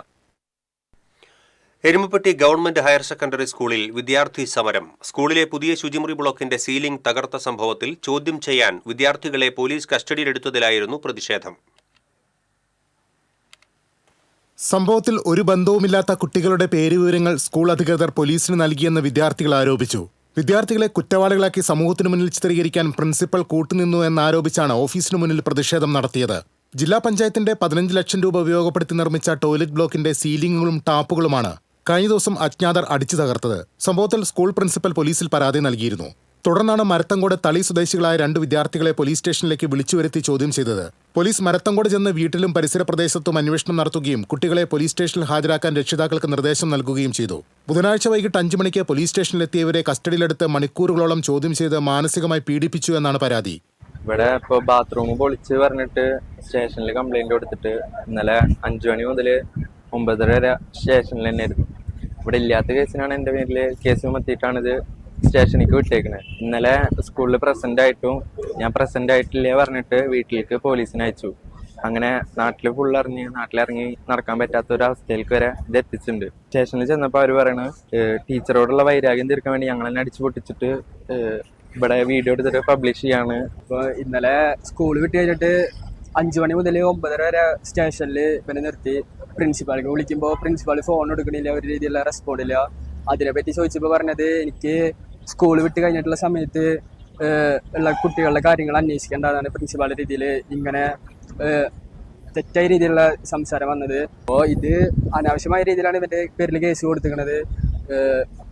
Erumapetty government higher secondary സ്കൂളിൽ വിദ്യാർത്ഥി സമരം. സ്കൂളിലെ പുതിയ ശുചിമുറി ബ്ലോക്കിന്റെ സീലിംഗ് തകർത്ത സംഭവത്തിൽ ചോദ്യം ചെയ്യാൻ വിദ്യാർത്ഥികളെ പോലീസ് കസ്റ്റഡിയിലെടുത്തതിലായിരുന്നു പ്രതിഷേധം. സംഭവത്തിൽ ഒരു ബന്ധവുമില്ലാത്ത കുട്ടികളുടെ പേരുവിവരങ്ങൾ സ്കൂൾ അധികൃതർ പോലീസിന് നൽകിയെന്ന് വിദ്യാർത്ഥികൾ ആരോപിച്ചു. വിദ്യാർത്ഥികളെ കുറ്റവാളികളാക്കി സമൂഹത്തിനു മുന്നിൽ ചിത്രീകരിക്കാൻ പ്രിൻസിപ്പൽ കൂട്ടുനിന്നു എന്നാരോപിച്ചാണ് ഓഫീസിനു മുന്നിൽ പ്രതിഷേധം നടത്തിയത്. ജില്ലാ പഞ്ചായത്തിന്റെ 15 ലക്ഷം രൂപ ഉപയോഗപ്പെടുത്തി നിർമ്മിച്ച ടോയ്ലറ്റ് ബ്ലോക്കിന്റെ സീലിംഗുകളും ടാപ്പുകളുമാണ് കഴിഞ്ഞ ദിവസം അജ്ഞാതർ അടിച്ചു തകർത്തത്. സംഭവത്തിൽ സ്കൂൾ പ്രിൻസിപ്പൽ പോലീസിൽ പരാതി നൽകിയിരുന്നു. തുടർന്നാണ് മരത്തങ്കോട് തളി സ്വദേശികളായ 2 വിദ്യാർത്ഥികളെ പോലീസ് സ്റ്റേഷനിലേക്ക് വിളിച്ചുവരുത്തി ചോദ്യം ചെയ്തത്. പോലീസ് മരത്തങ്കോട് ചെന്ന് വീട്ടിലും പരിസര പ്രദേശത്തും അന്വേഷണം നടത്തുകയും കുട്ടികളെ പോലീസ് സ്റ്റേഷനിൽ ഹാജരാക്കാൻ രക്ഷിതാക്കൾക്ക് നിർദ്ദേശം നൽകുകയും ചെയ്തു. ബുധനാഴ്ച വൈകിട്ട് 5 മണിക്ക് പോലീസ് സ്റ്റേഷനിലെത്തിയവരെ കസ്റ്റഡിയിലെടുത്ത് മണിക്കൂറുകളോളം ചോദ്യം ചെയ്ത് മാനസികമായി പീഡിപ്പിച്ചു എന്നാണ് പരാതി. ഇവിടെ ഇപ്പോൾ ബാത്റൂം പൊളിച്ച് പറഞ്ഞിട്ട് സ്റ്റേഷനിൽ കംപ്ലൈന്റ് കൊടുത്തിട്ട് ഇന്നലെ 5 മണി മുതൽ 9:30 വരെ സ്റ്റേഷനിൽ തന്നെ ആയിരുന്നു. ഇവിടെ ഇല്ലാത്ത കേസിനാണ് എൻ്റെ പേരിൽ കേസ് ചുമത്തിയിട്ടാണ് ഇത് സ്റ്റേഷനിലേക്ക് വിട്ടേക്കുന്നത്. ഇന്നലെ സ്കൂളിൽ പ്രസന്റ് ആയിട്ടും ഞാൻ പ്രസന്റ് ആയിട്ടില്ലേ പറഞ്ഞിട്ട് വീട്ടിലേക്ക് പോലീസിനെ അയച്ചു. അങ്ങനെ നാട്ടിലിറങ്ങി നടക്കാൻ പറ്റാത്ത ഒരു അവസ്ഥയിലേക്ക് വരെ ഇത് എത്തിച്ചിട്ടുണ്ട്. സ്റ്റേഷനിൽ ചെന്നപ്പോൾ അവർ പറയണത് ടീച്ചറോടുള്ള വൈരാഗ്യം തീർക്കാൻ വേണ്ടി ഞങ്ങൾ തന്നെ അടിച്ചു പൊട്ടിച്ചിട്ട് ഇവിടെ വീഡിയോ എടുത്തിട്ട് പബ്ലിഷ് ചെയ്യാണ്. അപ്പോൾ ഇന്നലെ സ്കൂൾ വിട്ട് കഴിഞ്ഞിട്ട് 5 മണി മുതൽ 9:30 വരെ സ്റ്റേഷനിൽ ഇവനെ നിർത്തി. പ്രിൻസിപ്പാൾക്ക് വിളിക്കുമ്പോൾ പ്രിൻസിപ്പാൾ ഫോൺ എടുക്കണില്ല, ഒരു രീതിയിലുള്ള റെസ്പോണ്ട് ഇല്ല. അതിനെപ്പറ്റി ചോദിച്ചപ്പോൾ പറഞ്ഞത് എനിക്ക് സ്കൂൾ വിട്ട് കഴിഞ്ഞിട്ടുള്ള സമയത്ത് ഉള്ള കുട്ടികളുടെ കാര്യങ്ങൾ അന്വേഷിക്കേണ്ടതാണ് പ്രിൻസിപ്പാൾ രീതിയിൽ ഇങ്ങനെ തെറ്റായ രീതിയിലുള്ള സംസാരം വന്നത്. അപ്പോൾ ഇത് അനാവശ്യമായ രീതിയിലാണ് ഇവൻ്റെ പേരിൽ കേസ് കൊടുത്തിരിക്കുന്നത്.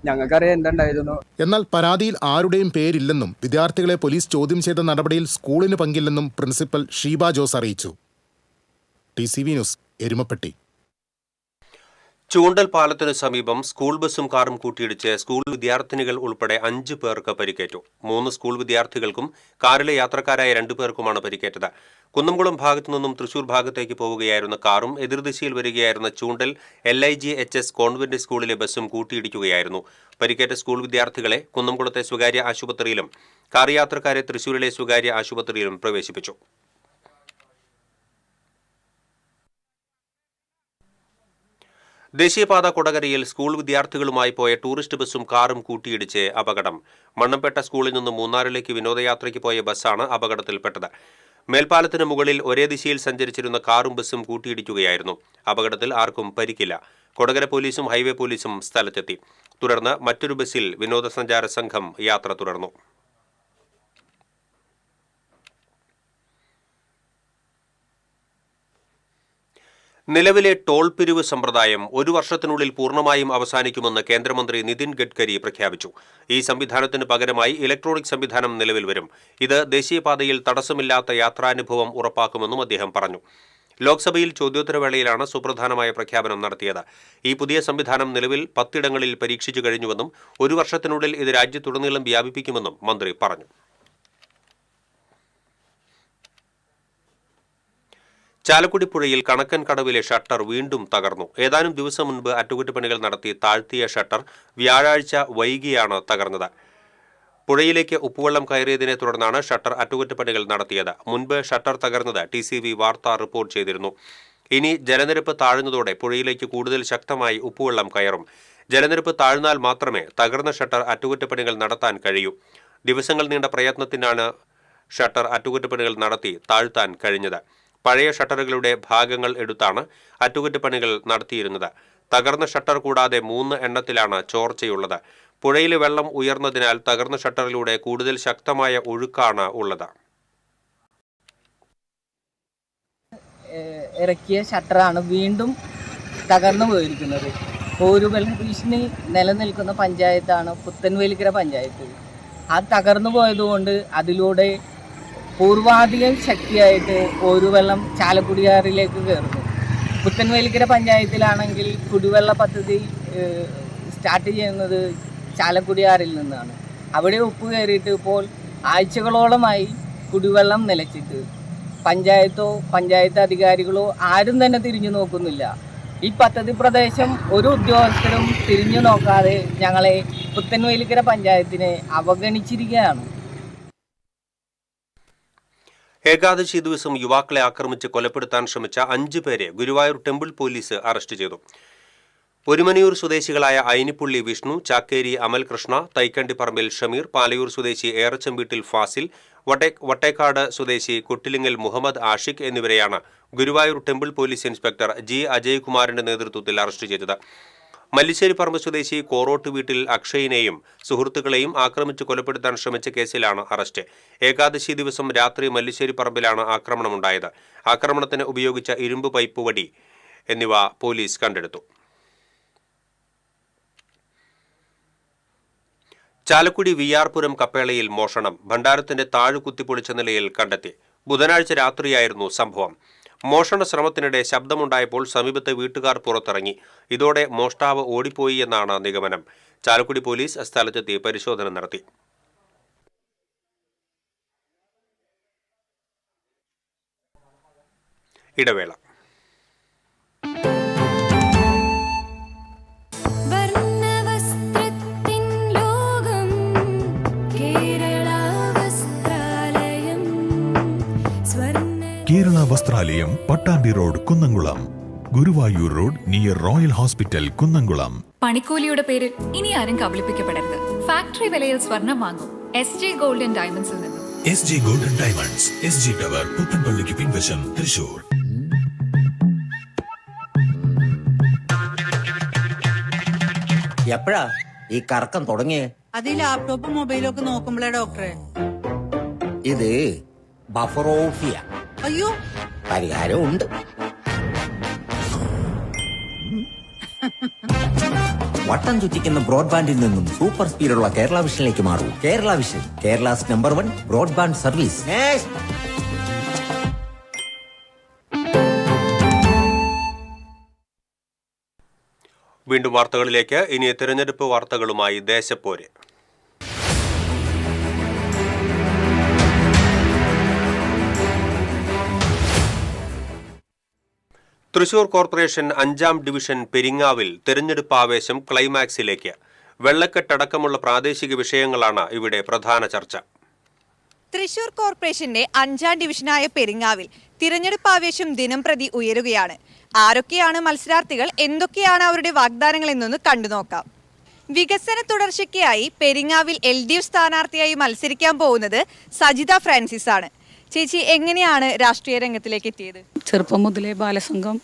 ഞങ്ങൾക്കറിയാം എന്തുണ്ടായിരുന്നു. എന്നാൽ പരാതിയിൽ ആരുടെയും പേരില്ലെന്നും വിദ്യാർത്ഥികളെ പോലീസ് ചോദ്യം ചെയ്ത നടപടിയിൽ സ്കൂളിന് പങ്കില്ലെന്നും പ്രിൻസിപ്പൽ ഷീബ ജോസ് അറിയിച്ചു. TCV news, Erumapetty. ചൂണ്ടൽ പാലത്തിനു സമീപം സ്കൂൾ ബസും കാറും കൂട്ടിയിടിച്ച് സ്കൂൾ വിദ്യാർത്ഥിനികൾ ഉൾപ്പെടെ 5 പേർക്ക് പരിക്കേറ്റു. 3 സ്കൂൾ വിദ്യാർത്ഥികൾക്കും കാറിലെ യാത്രക്കാരായ 2 പേർക്കുമാണ് പരിക്കേറ്റത്. കുന്നംകുളം ഭാഗത്തു നിന്നും തൃശൂർ ഭാഗത്തേക്ക് പോവുകയായിരുന്ന കാറും എതിർദിശയിൽ വരികയായിരുന്ന ചൂണ്ടൽ LIGHS കോൺവെന്റ് സ്കൂളിലെ ബസും കൂട്ടിയിടിക്കുകയായിരുന്നു. പരിക്കേറ്റ സ്കൂൾ വിദ്യാർത്ഥികളെ കുന്നംകുളത്തെ സ്വകാര്യ ആശുപത്രിയിലും കാർ യാത്രക്കാരെ തൃശൂരിലെ സ്വകാര്യ ആശുപത്രിയിലും പ്രവേശിപ്പിച്ചു. ദേശീയപാത കൊടകരയിൽ സ്കൂൾ വിദ്യാർത്ഥികളുമായി പോയ ടൂറിസ്റ്റ് ബസും കാറും കൂട്ടിയിടിച്ച് അപകടം. മണ്ണമ്പേട്ട സ്കൂളിൽ നിന്ന് മൂന്നാറിലേക്ക് വിനോദയാത്രയ്ക്ക് പോയ ബസ്സാണ് അപകടത്തിൽപ്പെട്ടത്. മേൽപ്പാലത്തിന് മുകളിൽ ഒരേ ദിശയിൽ സഞ്ചരിച്ചിരുന്ന കാറും ബസും കൂട്ടിയിടിക്കുകയായിരുന്നു. അപകടത്തിൽ ആർക്കും പരിക്കില്ല. കൊടകര പോലീസും ഹൈവേ പോലീസും സ്ഥലത്തെത്തി. തുടർന്ന് മറ്റൊരു ബസ്സിൽ വിനോദസഞ്ചാര സംഘം യാത്ര തുടർന്നു. നിലവിലെ ടോൾ പിരിവ് സമ്പ്രദായം 1 വർഷത്തിനുള്ളിൽ പൂർണ്ണമായും അവസാനിക്കുമെന്ന് കേന്ദ്രമന്ത്രി നിതിൻ ഗഡ്കരി പ്രഖ്യാപിച്ചു. ഈ സംവിധാനത്തിന് പകരമായി ഇലക്ട്രോണിക് സംവിധാനം നിലവിൽ വരും. ഇത് ദേശീയപാതയിൽ തടസ്സമില്ലാത്ത യാത്രാനുഭവം ഉറപ്പാക്കുമെന്നും അദ്ദേഹം പറഞ്ഞു. ലോക്സഭയിൽ ചോദ്യോത്തരവേളയിലാണ് സുപ്രധാനമായ പ്രഖ്യാപനം നടത്തിയത്. ഈ പുതിയ സംവിധാനം നിലവിൽ 10 ഇടങ്ങളിൽ പരീക്ഷിച്ചു കഴിഞ്ഞുവെന്നും 1 വർഷത്തിനുള്ളിൽ ഇത് രാജ്യത്തുടനീളം വ്യാപിപ്പിക്കുമെന്നും മന്ത്രി പറഞ്ഞു. ചാലക്കുടി പുഴയിൽ കണക്കൻ കടവിലെ ഷട്ടർ വീണ്ടും തകർന്നു. ഏതാനും ദിവസം മുൻപ് അറ്റകുറ്റപ്പണികൾ നടത്തി താഴ്ത്തിയ ഷട്ടർ വ്യാഴാഴ്ച വൈകിയാണ് തകർന്നത്. പുഴയിലേക്ക് ഉപ്പുവെള്ളം കയറിയതിനെ തുടർന്നാണ് ഷട്ടർ അറ്റകുറ്റപ്പണികൾ നടത്തിയത്. മുൻപ് ഷട്ടർ തകർന്നത് TCV വാർത്ത റിപ്പോർട്ട് ചെയ്തിരുന്നു. ഇനി ജലനിരപ്പ് താഴ്ന്നതോടെ പുഴയിലേക്ക് കൂടുതൽ ശക്തമായി ഉപ്പുവെള്ളം കയറും. ജലനിരപ്പ് താഴ്ന്നാൽ മാത്രമേ തകർന്ന ഷട്ടർ അറ്റകുറ്റപ്പണികൾ നടത്താൻ കഴിയൂ. ദിവസങ്ങൾ നീണ്ട പ്രയത്നത്തിനാണ് ഷട്ടർ അറ്റകുറ്റപ്പണികൾ നടത്തി താഴ്ത്താൻ കഴിഞ്ഞത്. പഴയ ഷട്ടറുകളുടെ ഭാഗങ്ങൾ എടുത്താണ് അറ്റകുറ്റപ്പണികൾ നടത്തിയിരുന്നത്. തകർന്ന ഷട്ടർ കൂടാതെ 3 എണ്ണത്തിലാണ് ചോർച്ചയുള്ളത്. പുഴയിലെ വെള്ളം ഉയർന്നതിനാൽ തകർന്ന ഷട്ടറിലൂടെ കൂടുതൽ ശക്തമായ ഒഴുക്കാണ് ഉള്ളത്. ഇറക്കിയ ഷട്ടറാണ് വീണ്ടും തകർന്നു പോയിരിക്കുന്നത്. ഒരു വെള്ള ഭീഷണി നിലനിൽക്കുന്ന പഞ്ചായത്താണ് പുത്തൻവേലിക്കര പഞ്ചായത്ത്. അത് തകർന്നു പോയതുകൊണ്ട് അതിലൂടെ പൂർവാധികം ശക്തിയായിട്ട് ഒരു വെള്ളം ചാലക്കുടിയാറിലേക്ക് കയറുന്നു. പുത്തൻവേലിക്കര പഞ്ചായത്തിലാണെങ്കിൽ കുടിവെള്ള പദ്ധതി സ്റ്റാർട്ട് ചെയ്യുന്നത് ചാലക്കുടിയാറിൽ നിന്നാണ്. അവിടെ ഉപ്പ് കയറിയിട്ട് ഇപ്പോൾ ആഴ്ചകളോളമായി കുടിവെള്ളം നിലച്ചിട്ട് പഞ്ചായത്തോ പഞ്ചായത്ത് അധികാരികളോ ആരും തന്നെ തിരിഞ്ഞു നോക്കുന്നില്ല. ഈ പദ്ധതി പ്രദേശം ഒരു ഉദ്യോഗസ്ഥരും തിരിഞ്ഞു നോക്കാതെ ഞങ്ങളെ പുത്തൻവേലിക്കര പഞ്ചായത്തിനെ അവഗണിച്ചിരിക്കുകയാണ്. ഏകാദശി ദിവസം യുവാക്കളെ ആക്രമിച്ച് കൊലപ്പെടുത്താൻ ശ്രമിച്ച 5 പേരെ ഗുരുവായൂർ ടെമ്പിൾ പോലീസ് അറസ്റ്റ് ചെയ്തു. ഒരുമനിയൂർ സ്വദേശികളായ അയിനിപ്പുള്ളി വിഷ്ണു, ചാക്കേരി അമൽകൃഷ്ണ, തൈക്കണ്ടിപ്പറമ്പിൽ ഷമീർ, പാലയൂർ സ്വദേശി ഏറച്ചംവീട്ടിൽ ഫാസിൽ, വട്ടേക്കാട് സ്വദേശി കുട്ടിലിങ്ങൽ മുഹമ്മദ് ആഷിഖ് എന്നിവരെയാണ് Guruvayur temple police inspector G. അജയ്കുമാറിന്റെ നേതൃത്വത്തിൽ അറസ്റ്റ് ചെയ്തത്. മല്ലിശ്ശേരിപ്പറമ്പ് സ്വദേശി കോറോട്ട് വീട്ടിൽ അക്ഷയിനെയും സുഹൃത്തുക്കളെയും ആക്രമിച്ച് കൊലപ്പെടുത്താൻ ശ്രമിച്ച കേസിലാണ് അറസ്റ്റ്. ഏകാദശി ദിവസം രാത്രി മല്ലിശ്ശേരിപ്പറമ്പിലാണ് ആക്രമണമുണ്ടായത്. ആക്രമണത്തിന് ഉപയോഗിച്ച ഇരുമ്പ് പൈപ്പ് വടി എന്നിവ പോലീസ് കണ്ടെടുത്തു. ചാലക്കുടി വിയാർപുരം കപ്പേളയിൽ മോഷണം. ഭണ്ഡാരത്തിന്റെ താഴ് കുത്തിപ്പൊളിച്ച നിലയിൽ കണ്ടെത്തി. ബുധനാഴ്ച രാത്രിയായിരുന്നു സംഭവം. മോഷണ ശ്രമത്തിനിടെ ശബ്ദമുണ്ടായപ്പോൾ സമീപത്തെ വീട്ടുകാർ പുറത്തിറങ്ങി. ഇതോടെ മോഷ്ടാവ് ഓടിപ്പോയി എന്നാണ് നിഗമനം. ചാലക്കുടി പോലീസ് സ്ഥലത്തെത്തി പരിശോധന നടത്തി. ഇടവേള. Kerala Vasthralayam, Pattambi road, Kunnamkulam. Guruvayur road near royal hospital, Kunnamkulam. പണിക്കൂലിയുടെ പേരിൽ ഇനി ആരും കബളിപ്പിക്കപ്പെടരുത്. ഫാക്ടറി വിലയിൽ സ്വർണം വാങ്ങും SG ഗോൾഡൻ ഡയമണ്ട്സിൽ നിന്നും. SG golden diamonds, SG tower, പുത്തൻപള്ളിക്ക് പിൻവശം, തൃശൂർ. എപ്പോഴാ ഈ കറക്കം തുടങ്ങിയേ? അത് ഈ ലാപ്ടോപ്പും മൊബൈലും ഒക്കെ നോക്കുമ്പോഴേ ഡോക്ടറെ. ഇത് ബഫറോഫിയ. അയ്യോ, പരിഹാരമുണ്ട്. വട്ടം ചുറ്റിക്കുന്ന ബ്രോഡ്ബാൻഡിൽ നിന്നും സൂപ്പർ സ്പീഡുള്ള കേരള വിഷനിലേക്ക് മാറൂ. Kerala vision, Kerala's number 1 broadband service. വീണ്ടും വാർത്തകളിലേക്ക്. ഇനി തിരഞ്ഞെടുപ്പ് വാർത്തകളുമായി ദേശപ്പോര്. തൃശൂർ കോർപ്പറേഷൻ 5ാം ഡിവിഷൻ പെരിങ്ങാവിൽ തെരഞ്ഞെടുപ്പ് ആവേശം ക്ലൈമാക്സിലേക്ക്. വെള്ളക്കെട്ടടക്കമുള്ള പ്രാദേശിക വിഷയങ്ങളാണ് ഇവിടെ പ്രധാന ചർച്ച. തൃശൂർ കോർപ്പറേഷന്റെ 5ാം ഡിവിഷനായ പെരിങ്ങാവിൽ തിരഞ്ഞെടുപ്പ് ആവേശം ദിനംപ്രതി ഉയരുകയാണ്. ആരൊക്കെയാണ് മത്സരാർത്ഥികൾ, എന്തൊക്കെയാണ് അവരുടെ വാഗ്ദാനങ്ങൾ എന്നൊന്ന് കണ്ടുനോക്കാം. വികസന തുടർച്ചയ്ക്കായി പെരിങ്ങാവിൽ LDF സ്ഥാനാർത്ഥിയായി മത്സരിക്കാൻ പോകുന്നത് സജിത ഫ്രാൻസിസ് ആണ്. ചേച്ചി, എങ്ങനെയാണ് രാഷ്ട്രീയ രംഗത്തിലേക്ക് എത്തിയത്? ചെറുപ്പം മുതലേ ബാലസംഘം,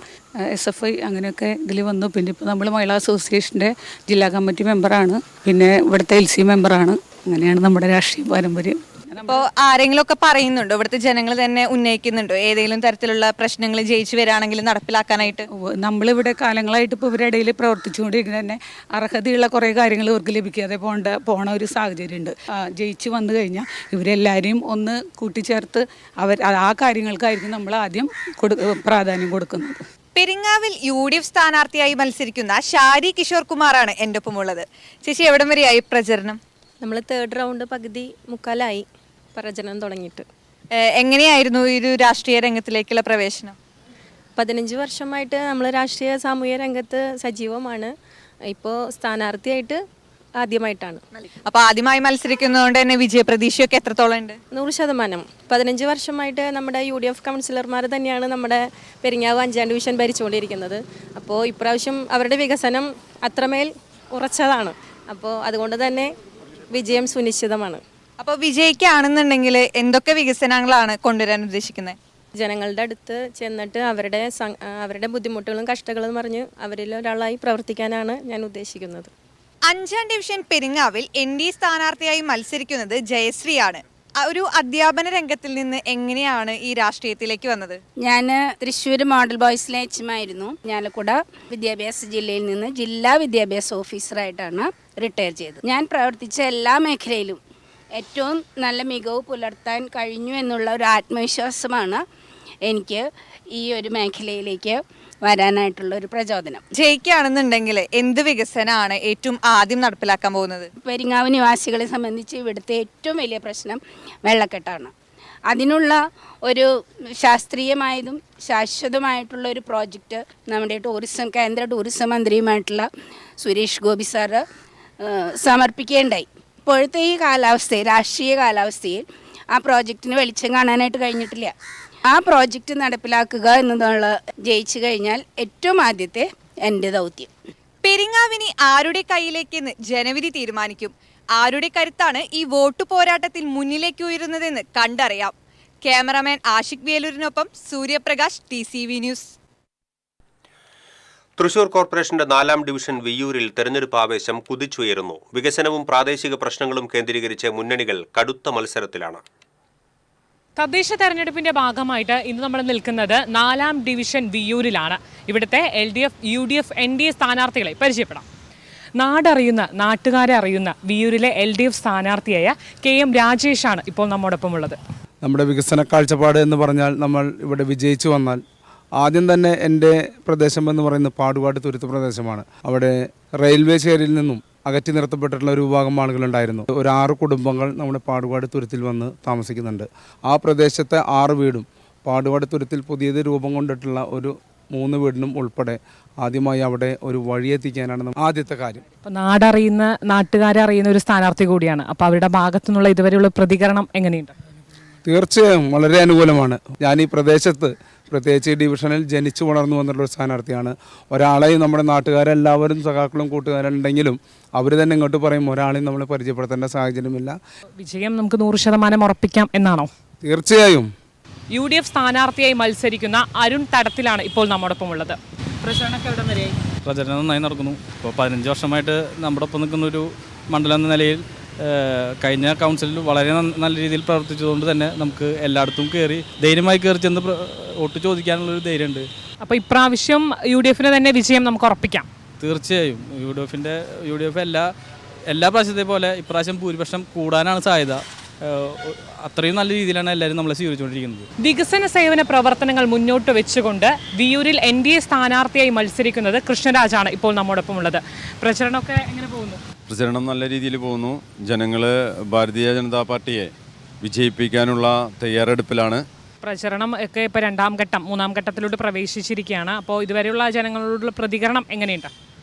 SFI അങ്ങനെയൊക്കെ ഇതിൽ വന്നു. പിന്നെ ഇപ്പോൾ നമ്മൾ മഹിളാ അസോസിയേഷൻ്റെ ജില്ലാ കമ്മിറ്റി മെമ്പറാണ്. പിന്നെ ഇവിടുത്തെ LC മെമ്പറാണ്. അങ്ങനെയാണ് നമ്മുടെ രാഷ്ട്രീയ പാരമ്പര്യം. അപ്പോൾ ആരെങ്കിലും ഒക്കെ പറയുന്നുണ്ടോ, ഇവിടുത്തെ ജനങ്ങൾ തന്നെ ഉന്നയിക്കുന്നുണ്ടോ ഏതെങ്കിലും തരത്തിലുള്ള പ്രശ്നങ്ങൾ ജയിച്ചു വരാണെങ്കിൽ നടപ്പിലാക്കാനായിട്ട്? നമ്മളിവിടെ കാലങ്ങളായിട്ട് ഇപ്പോൾ ഇവരുടെ ഇടയിൽ പ്രവർത്തിച്ചുകൊണ്ടിരിക്കുന്നത് തന്നെ അർഹതയുള്ള കുറേ കാര്യങ്ങൾ ഇവർക്ക് ലഭിക്കാതെ പോണ ഒരു സാഹചര്യമുണ്ട്. ജയിച്ചു വന്നു കഴിഞ്ഞാൽ ഇവരെല്ലാവരെയും ഒന്ന് കൂട്ടിച്ചേർത്ത് ആ കാര്യങ്ങൾക്കായിരിക്കും നമ്മൾ ആദ്യം പ്രാധാന്യം കൊടുക്കുന്നത്. പെരിങ്ങാവിൽ UDF സ്ഥാനാർത്ഥിയായി മത്സരിക്കുന്ന ഷാരി കിഷോർ കുമാറാണ് എൻ്റെ ഒപ്പമുള്ളത്. ചേച്ചി, എവിടം വരെയായി പ്രചരണം? നമ്മൾ 3rd റൗണ്ട് പകുതി മുക്കാലായി പ്രചരണം തുടങ്ങിയിട്ട്. എങ്ങനെയായിരുന്നു ഈ ഒരു രാഷ്ട്രീയ രംഗത്തിലേക്കുള്ള പ്രവേശനം? 15 വർഷമായിട്ട് നമ്മൾ രാഷ്ട്രീയ സാമൂഹ്യ രംഗത്ത് സജീവമാണ്. ഇപ്പോൾ സ്ഥാനാർത്ഥിയായിട്ട് ആദ്യമായിട്ടാണ്. അപ്പോൾ ആദ്യമായി മത്സരിക്കുന്നതുകൊണ്ട് തന്നെ വിജയപ്രതീക്ഷയൊക്കെ എത്രത്തോളം ഉണ്ട്? 100%. 15 വർഷമായിട്ട് നമ്മുടെ UDF കൗൺസിലർമാർ തന്നെയാണ് നമ്മുടെ പെരിങ്ങാവ് 5ാം ഡിവിഷൻ ഭരിച്ചുകൊണ്ടിരിക്കുന്നത്. അപ്പോൾ ഇപ്രാവശ്യം അവരുടെ വികസനം അത്രമേൽ ഉറച്ചതാണ്. അപ്പോൾ അതുകൊണ്ട് തന്നെ വിജയം സുനിശ്ചിതമാണ്. അപ്പോൾ വിജയിക്കുകയാണെന്നുണ്ടെങ്കിൽ എന്തൊക്കെ വികസനങ്ങളാണ് കൊണ്ടുവരാൻ ഉദ്ദേശിക്കുന്നത്? ജനങ്ങളുടെ അടുത്ത് ചെന്നിട്ട് അവരുടെ ബുദ്ധിമുട്ടുകളും കഷ്ടങ്ങളും പറഞ്ഞ് അവരിൽ ഒരാളായി പ്രവർത്തിക്കാനാണ് ഞാൻ ഉദ്ദേശിക്കുന്നത്. 5ാം ഡിവിഷൻ പെരിങ്ങാവിൽ NDA സ്ഥാനാർത്ഥിയായി മത്സരിക്കുന്നത് ജയശ്രീയാണ്. ഒരു അധ്യാപന രംഗത്തിൽ നിന്ന് എങ്ങനെയാണ് ഈ രാഷ്ട്രീയത്തിലേക്ക് വന്നത്? ഞാൻ തൃശ്ശൂർ മോഡൽ ബോയ്സിലെ HM ഞാലക്കുട വിദ്യാഭ്യാസ ജില്ലയിൽ നിന്ന് ജില്ലാ വിദ്യാഭ്യാസ ഓഫീസറായിട്ടാണ് റിട്ടയർ ചെയ്തത്. ഞാൻ പ്രവർത്തിച്ച എല്ലാ മേഖലയിലും ഏറ്റവും നല്ല മികവ് പുലർത്താൻ കഴിഞ്ഞു എന്നുള്ള ഒരു ആത്മവിശ്വാസമാണ് എനിക്ക് ഈ ഒരു മേഖലയിലേക്ക് വരാനായിട്ടുള്ള ഒരു പ്രചോദനം. ജയിക്കുകയാണെന്നുണ്ടെങ്കിൽ എന്ത് വികസനമാണ് ഏറ്റവും ആദ്യം നടപ്പിലാക്കാൻ പോകുന്നത്? പെരിങ്ങാവ് നിവാസികളെ സംബന്ധിച്ച് ഇവിടുത്തെ ഏറ്റവും വലിയ പ്രശ്നം വെള്ളക്കെട്ടാണ്. അതിനുള്ള ഒരു ശാസ്ത്രീയമായതും ശാശ്വതമായിട്ടുള്ള ഒരു പ്രോജക്റ്റ് നമ്മുടെ കേന്ദ്ര ടൂറിസം മന്ത്രിയുമായിട്ടുള്ള സുരേഷ് ഗോപി സാറ് സമർപ്പിക്കുകയുണ്ടായി. ഇപ്പോഴത്തെ ഈ രാഷ്ട്രീയ കാലാവസ്ഥയിൽ ആ പ്രോജക്റ്റിന് വെളിച്ചം കാണാനായിട്ട് കഴിഞ്ഞിട്ടില്ല. ആ പ്രോജക്റ്റ് നടപ്പിലാക്കുക എന്നുള്ള ജയിച്ചു കഴിഞ്ഞാൽ ഏറ്റവും ആദ്യത്തെ എൻ്റെ ദൗത്യം. പെരിങ്ങാവിനി ആരുടെ കയ്യിലേക്കെന്ന് ജനവിധി തീരുമാനിക്കും. ആരുടെ കരുത്താണ് ഈ വോട്ട് പോരാട്ടത്തിൽ മുന്നിലേക്ക് ഉയരുന്നതെന്ന് കണ്ടറിയാം. ക്യാമറാമാൻ ആഷിഖ് വേലൂരിനൊപ്പം സൂര്യപ്രകാശ്, TCV ന്യൂസ്. തൃശൂർ കോർപ്പറേഷന്റെ 4ാം ഡിവിഷൻ വിയ്യൂരിൽ തെരഞ്ഞെടുപ്പ് ആവേശം കുതിച്ചുയരുന്നു. വികസനവും പ്രാദേശിക പ്രശ്നങ്ങളും കേന്ദ്രീകരിച്ച് മുന്നണികൾ കടുത്ത മത്സരത്തിലാണ്. തദ്ദേശ തെരഞ്ഞെടുപ്പിന്റെ ഭാഗമായിട്ട് ഇന്ന് നമ്മൾ നിൽക്കുന്നത് 4ാം ഡിവിഷൻ വിയ്യൂരിലാണ്. ഇവിടുത്തെ LDF, UDF, NDA സ്ഥാനാർത്ഥികളെ പരിചയപ്പെടാം. നാടറിയുന്ന, നാട്ടുകാരെ അറിയുന്ന വിയ്യൂരിലെ LDF സ്ഥാനാർത്ഥിയായ KM രാജേഷാണ് ഇപ്പോൾ നമ്മോടൊപ്പം ഉള്ളത്. നമ്മുടെ വികസന കാഴ്ചപ്പാട് എന്ന് പറഞ്ഞാൽ നമ്മൾ ഇവിടെ വിജയിച്ചു വന്നാൽ ആദ്യം തന്നെ എൻ്റെ പ്രദേശം എന്ന് പറയുന്നത് പാടുകാട് തുരുത്ത് പ്രദേശമാണ്. അവിടെ റെയിൽവേ ചേരിയിൽ നിന്നും അകറ്റി നിർത്തപ്പെട്ടിട്ടുള്ള ഒരു വിഭാഗം ആളുകളുണ്ടായിരുന്നു. ഒരു 6 കുടുംബങ്ങൾ നമ്മുടെ പാടുകാട് തുരുത്തിൽ വന്ന് താമസിക്കുന്നുണ്ട്. ആ പ്രദേശത്തെ 6 വീടും പാടുകാട് തുരുത്തിൽ പുതിയത് രൂപം കൊണ്ടിട്ടുള്ള ഒരു 3 വീടിനും ഉൾപ്പെടെ ആദ്യമായി അവിടെ ഒരു വഴിയെത്തിക്കാനാണ് ആദ്യത്തെ കാര്യം. അപ്പോൾ നാടറിയുന്ന, നാട്ടുകാരെ അറിയുന്ന ഒരു സ്ഥാനാർത്ഥി കൂടിയാണ്. അപ്പോൾ അവരുടെ ഭാഗത്തു നിന്നുള്ള ഇതുവരെയുള്ള പ്രതികരണം എങ്ങനെയുണ്ട്? തീർച്ചയായും വളരെ അനുകൂലമാണ്. ഞാൻ ഈ പ്രദേശത്ത്, പ്രത്യേകിച്ച് ഈ ഡിവിഷനിൽ ജനിച്ചു വളർന്നു വന്നിട്ടുള്ളൊരു സ്ഥാനാർത്ഥിയാണ്. ഒരാളെയും നമ്മുടെ നാട്ടുകാരെല്ലാവരും സഖാക്കളും കൂട്ടുകാരുണ്ടെങ്കിലും അവർ തന്നെ ഇങ്ങോട്ട് പറയും ഒരാളെയും നമ്മൾ പരിചയപ്പെടുത്തേണ്ട സാഹചര്യമില്ല. വിജയം നമുക്ക് 100% ഉറപ്പിക്കാം എന്നാണോ? തീർച്ചയായും. UDF സ്ഥാനാർത്ഥിയായി മത്സരിക്കുന്ന അരുൺ തടത്തിലാണ് ഇപ്പോൾ നമ്മോടൊപ്പം ഉള്ളത്. പ്രചരണം നന്നായി നടക്കുന്നു. ഇപ്പോൾ 15 വർഷമായിട്ട് നമ്മുടെ ഒപ്പം നിൽക്കുന്ന ഒരു മണ്ഡലം എന്ന നിലയിൽ കഴിഞ്ഞ കൗൺസിലിൽ വളരെ നല്ല രീതിയിൽ പ്രവർത്തിച്ചതുകൊണ്ട് തന്നെ നമുക്ക് എല്ലായിടത്തും ധൈര്യമായി കയറി ചെന്ന് വോട്ട് ചോദിക്കാനുള്ളൊരു ധൈര്യമുണ്ട്. അപ്പോൾ ഇപ്രാവശ്യം UDFന് തന്നെ വിജയം നമുക്ക് ഉറപ്പിക്കാം? തീർച്ചയായും. UDF എല്ലാ പ്രാവശ്യത്തെ പോലെ ഇപ്രാവശ്യം ഭൂരിപക്ഷം കൂടാനാണ് സാധ്യത. അത്രയും നല്ല രീതിയിലാണ് എല്ലാവരും നമ്മളെ സ്വീകരിച്ചുകൊണ്ടിരിക്കുന്നത്. വികസന സേവന പ്രവർത്തനങ്ങൾ മുന്നോട്ട് വെച്ചുകൊണ്ട് വിയ്യൂരിൽ NDA സ്ഥാനാർത്ഥിയായി മത്സരിക്കുന്നത് കൃഷ്ണരാജാണ് ഇപ്പോൾ നമ്മോടൊപ്പം ഉള്ളത്. പ്രചരണമൊക്കെ എങ്ങനെ പോകുന്നു? പ്രചരണം നല്ല രീതിയിൽ പോകുന്നു. ജനങ്ങൾ ഭാരതീയ ജനതാ പാർട്ടിയെ വിജയിപ്പിക്കാനുള്ള തയ്യാറെടുപ്പിലാണ്. പ്രചരണം ഒക്കെ ഇപ്പോൾ 2ാം ഘട്ടം, 3ാം ഘട്ടത്തിലോട്ട് പ്രവേശിച്ചിരിക്കുകയാണ്. അപ്പോൾ ഇതുവരെയുള്ള ജനങ്ങളോടുള്ള പ്രതികരണം എങ്ങനെയുണ്ട്?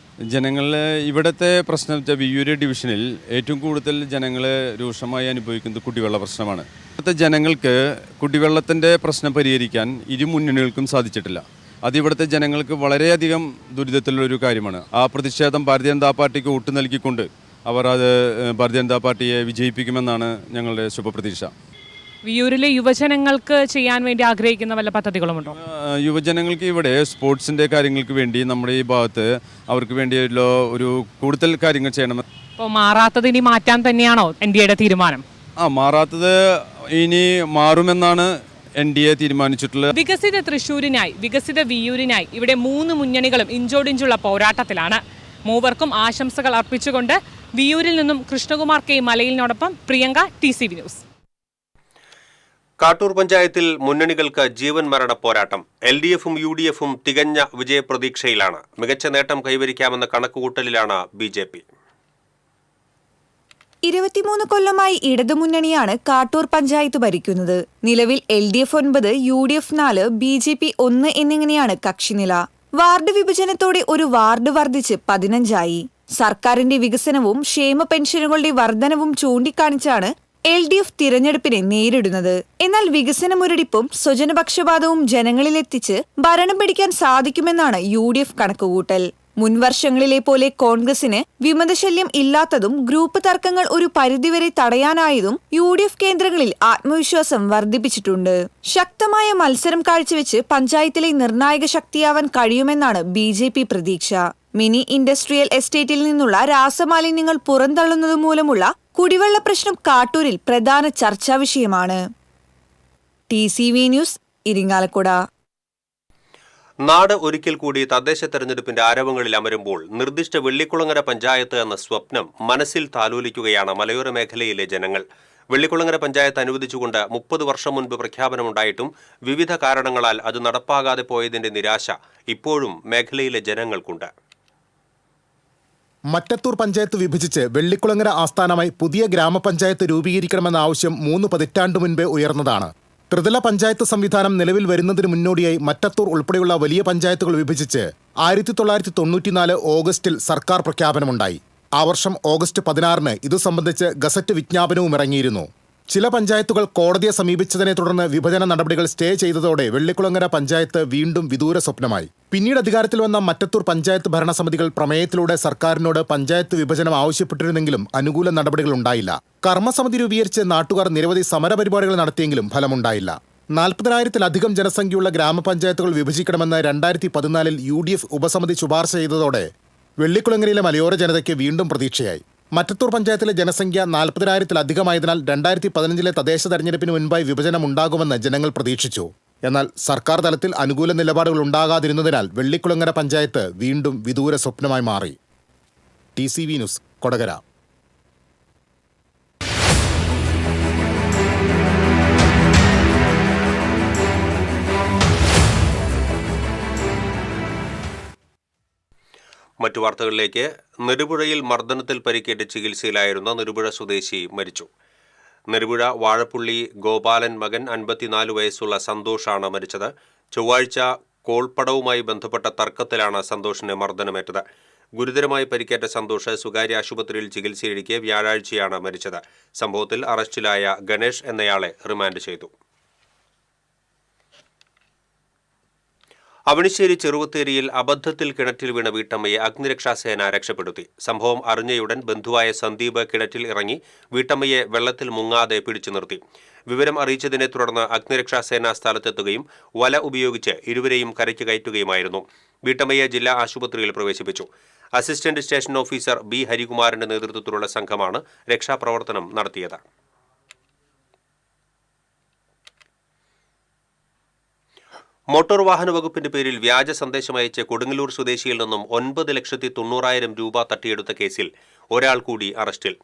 ജനങ്ങൾ ഇവിടുത്തെ പ്രശ്നം വിയ്യൂര് ഡിവിഷനിൽ ഏറ്റവും കൂടുതൽ ജനങ്ങൾ രൂക്ഷമായി അനുഭവിക്കുന്നത് കുടിവെള്ള പ്രശ്നമാണ്. ഇവിടുത്തെ ജനങ്ങൾക്ക് കുടിവെള്ളത്തിൻ്റെ പ്രശ്നം പരിഹരിക്കാൻ ഇരു മുന്നണികൾക്കും സാധിച്ചിട്ടില്ല. അത് ഇവിടുത്തെ ജനങ്ങൾക്ക് വളരെയധികം ദുരിതത്തിലുള്ളൊരു കാര്യമാണ്. ആ പ്രതിഷേധം ഭാരതീയ ജനതാ പാർട്ടിക്ക് വോട്ട് നൽകിക്കൊണ്ട് അവർ അത് ഭാരതീയ ജനതാ പാർട്ടിയെ വിജയിപ്പിക്കുമെന്നാണ് ഞങ്ങളുടെ ശുഭപ്രതീക്ഷ. വിയ്യൂരിലെ യുവജനങ്ങൾക്ക് ചെയ്യാൻ വേണ്ടി ആഗ്രഹിക്കുന്ന വല്ല പദ്ധതികളുമുണ്ടോ? യുവജനങ്ങൾക്ക് ഇവിടെ സ്പോർട്സിൻ്റെ കാര്യങ്ങൾക്ക് വേണ്ടി നമ്മുടെ ഈ ഭാഗത്ത് അവർക്ക് വേണ്ടിയുള്ള ഒരു കൂടുതൽ കാര്യങ്ങൾ ചെയ്യണം. അപ്പോൾ മാറാത്തത് ഇനി മാറ്റാൻ തന്നെയാണോ NDAയുടെ തീരുമാനം? മാറാത്തത് ഇനി മാറുമെന്നാണ് NDA തീരുമാനിച്ചിട്ടുള്ളത്. വികസിത തൃശൂരിനായി, വികസിത വിയ്യൂരിനായി ഇവിടെ 3 മുന്നണികളും ഇഞ്ചോടിഞ്ചുള്ള പോരാട്ടത്തിലാണ്. മൂവർക്കും ആശംസകൾ അർപ്പിച്ചുകൊണ്ട് വിയ്യൂരിൽ നിന്നും കൃഷ്ണകുമാർ K മലയിലിനോടൊപ്പം പ്രിയങ്ക, TCV ന്യൂസ്. കാട്ടൂർ പഞ്ചായത്തിൽ മുന്നണികൾക്ക് ജീവൻ മരണ പോരാട്ടം. LDFും UDFും തികഞ്ഞ വിജയപ്രതീക്ഷയിലാണ്. മികച്ച നേട്ടം കൈവരിക്കാമെന്ന കണക്കുകൂട്ടലിലാണ് BJP. 23 കൊല്ലമായി ഇടതുമുന്നണിയാണ് കാട്ടൂർ പഞ്ചായത്ത് ഭരിക്കുന്നത്. നിലവിൽ LDF 9, UDF 4, BJP 1 എന്നിങ്ങനെയാണ് കക്ഷിനില. വാർഡ് വിഭജനത്തോടെ ഒരു വാർഡ് വർദ്ധിച്ച് 15ആയി. സർക്കാരിന്റെ വികസനവും ക്ഷേമ പെൻഷനുകളുടെ വർധനവും ചൂണ്ടിക്കാണിച്ചാണ് LDF തിരഞ്ഞെടുപ്പിനെ നേരിടുന്നത്. എന്നാൽ വികസന മുരടിപ്പും സ്വജനപക്ഷപാതവും ജനങ്ങളിലെത്തിച്ച് ഭരണം പിടിക്കാൻ സാധിക്കുമെന്നാണ് UDF കണക്കുകൂട്ടൽ. മുൻവർഷങ്ങളിലെ പോലെ കോൺഗ്രസിന് വിമതശല്യം ഇല്ലാത്തതും ഗ്രൂപ്പ് തർക്കങ്ങൾ ഒരു പരിധിവരെ തടയാനായതും UDF കേന്ദ്രങ്ങളിൽ ആത്മവിശ്വാസം വർദ്ധിപ്പിച്ചിട്ടുണ്ട്. ശക്തമായ മത്സരം കാഴ്ചവെച്ച് പഞ്ചായത്തിലെ നിർണായക ശക്തിയാവാൻ കഴിയുമെന്നാണ് BJP പ്രതീക്ഷ. മിനി ഇൻഡസ്ട്രിയൽ എസ്റ്റേറ്റിൽ നിന്നുള്ള രാസമാലിന്യങ്ങൾ പുറന്തള്ളുന്നത് മൂലമുള്ള കുടിവെള്ള പ്രശ്നം കാട്ടൂരിൽ പ്രധാന ചർച്ചാ വിഷയമാണ്. TCV news, Irinjalakuda. നാട് ഒരിക്കൽ കൂടി തദ്ദേശ തെരഞ്ഞെടുപ്പിന്റെ ആരവങ്ങളിൽ അമരുമ്പോൾ നിർദ്ദിഷ്ട വെള്ളിക്കുളങ്ങര പഞ്ചായത്ത് എന്ന സ്വപ്നം മനസ്സിൽ താലോലിക്കുകയാണ് മലയോര മേഖലയിലെ ജനങ്ങൾ. വെള്ളിക്കുളങ്ങര പഞ്ചായത്ത് അനുവദിച്ചുകൊണ്ട് 30 വർഷം മുൻപ് പ്രഖ്യാപനമുണ്ടായിട്ടും വിവിധ കാരണങ്ങളാൽ അത് നടപ്പാകാതെ പോയതിന്റെ നിരാശ ഇപ്പോഴും മേഖലയിലെ ജനങ്ങൾക്കുണ്ട്. മറ്റത്തൂർ പഞ്ചായത്ത് വിഭജിച്ച് വെള്ളിക്കുളങ്ങര ആസ്ഥാനമായി പുതിയ ഗ്രാമപഞ്ചായത്ത് രൂപീകരിക്കണമെന്ന ആവശ്യം 3 പതിറ്റാണ്ട് മുൻപേ ഉയർന്നതാണ്. ത്രിതല പഞ്ചായത്ത് സംവിധാനം നിലവിൽ വരുന്നതിന് മുന്നോടിയായി മറ്റത്തൂർ ഉൾപ്പെടെയുള്ള വലിയ പഞ്ചായത്തുകൾ വിഭജിച്ച് 1994 ഓഗസ്റ്റിൽ സർക്കാർ പ്രഖ്യാപനമുണ്ടായി. ആ വർഷം ഓഗസ്റ്റ് 16 ഇതു സംബന്ധിച്ച് ഗസറ്റ് വിജ്ഞാപനവും ഇറങ്ങിയിരുന്നു. ചില പഞ്ചായത്തുകൾ കോടതിയെ സമീപിച്ചതിനെ തുടർന്ന് വിഭജന നടപടികൾ സ്റ്റേ ചെയ്തതോടെ വെള്ളിക്കുളങ്ങര പഞ്ചായത്ത് വീണ്ടും വിദൂര സ്വപ്നമായി. പിന്നീട് അധികാരത്തിൽ വന്ന മറ്റത്തൂർ പഞ്ചായത്ത് ഭരണസമിതികൾ പ്രമേയത്തിലൂടെ സർക്കാരിനോട് പഞ്ചായത്ത് വിഭജനം ആവശ്യപ്പെട്ടിരുന്നെങ്കിലും അനുകൂല നടപടികൾ ഉണ്ടായില്ല. കർമ്മസമിതി രൂപീകരിച്ച് നാട്ടുകാർ നിരവധി സമരപരിപാടികൾ നടത്തിയെങ്കിലും ഫലമുണ്ടായില്ല. 40,000-ലധികം ജനസംഖ്യയുള്ള ഗ്രാമപഞ്ചായത്തുകൾ വിഭജിക്കണമെന്ന് 2014 UDF ഉപസമിതി ശുപാർശ ചെയ്തതോടെ വെള്ളിക്കുളങ്ങരയിലെ മലയോര ജനതയ്ക്ക് വീണ്ടും പ്രതീക്ഷയായി. മറ്റത്തൂർ പഞ്ചായത്തിലെ ജനസംഖ്യ 40,000-ലധികമായതിനാൽ 2015 തദ്ദേശ തെരഞ്ഞെടുപ്പിന് മുൻപായി വിഭജനം ഉണ്ടാകുമെന്ന് ജനങ്ങൾ പ്രതീക്ഷിച്ചു. എന്നാൽ സർക്കാർ തലത്തിൽ അനുകൂല നിലപാടുകൾ ഉണ്ടാകാതിരുന്നതിനാൽ വെള്ളിക്കുളങ്ങര പഞ്ചായത്ത് വീണ്ടും വിദൂര സ്വപ്നമായി മാറി. TCV news, Kodakara. മറ്റു വാർത്തകളിലേക്ക്. നെടുപുഴയിൽ മർദ്ദനത്തിൽ പരിക്കേറ്റ് ചികിത്സയിലായിരുന്ന നെടുപുഴ സ്വദേശി മരിച്ചു. നെടുപുഴ വാഴപ്പുള്ളി ഗോപാലൻ മകൻ 54 വയസ്സുള്ള സന്തോഷാണ് മരിച്ചത്. ചൊവ്വാഴ്ച കോൾപ്പടവുമായി ബന്ധപ്പെട്ട തർക്കത്തിലാണ് സന്തോഷിന് മർദ്ദനമേറ്റത്. ഗുരുതരമായി പരിക്കേറ്റ സന്തോഷ് സ്വകാര്യ ആശുപത്രിയിൽ ചികിത്സയിലിരിക്കെ വ്യാഴാഴ്ചയാണ് മരിച്ചത്. സംഭവത്തിൽ അറസ്റ്റിലായ ഗണേഷ് എന്നയാളെ റിമാൻഡ് ചെയ്തു. അവണിശ്ശേരി ചെറുവത്തേരിയിൽ അബദ്ധത്തിൽ കിണറ്റിൽ വീണ വീട്ടമ്മയെ അഗ്നിരക്ഷാസേന രക്ഷപ്പെടുത്തി. സംഭവം അറിഞ്ഞയുടൻ ബന്ധുവായ സന്ദീപ് കിണറ്റിൽ ഇറങ്ങി വീട്ടമ്മയെ വെള്ളത്തിൽ മുങ്ങാതെ പിടിച്ചു നിർത്തി. വിവരം അറിയിച്ചതിനെ തുടർന്ന് അഗ്നിരക്ഷാസേന സ്ഥലത്തെത്തുകയും വല ഉപയോഗിച്ച് ഇരുവരെയും കരയ്ക്ക് കയറ്റുകയുമായിരുന്നു. വീട്ടമ്മയെ ജില്ലാ ആശുപത്രിയിൽ പ്രവേശിപ്പിച്ചു. അസിസ്റ്റന്റ് സ്റ്റേഷൻ ഓഫീസർ B ഹരികുമാറിന്റെ നേതൃത്വത്തിലുള്ള സംഘമാണ് രക്ഷാപ്രവർത്തനം നടത്തിയത്. മോട്ടോർ വാഹന വകുപ്പിന്റെ പേരിൽ വ്യാജ സന്ദേശമയച്ച് കൊടുങ്ങല്ലൂർ സ്വദേശിയിൽ നിന്നും 9,90,000 രൂപ തട്ടിയെടുത്ത കേസിൽ ഒരാൾ കൂടി അറസ്റ്റിൽ.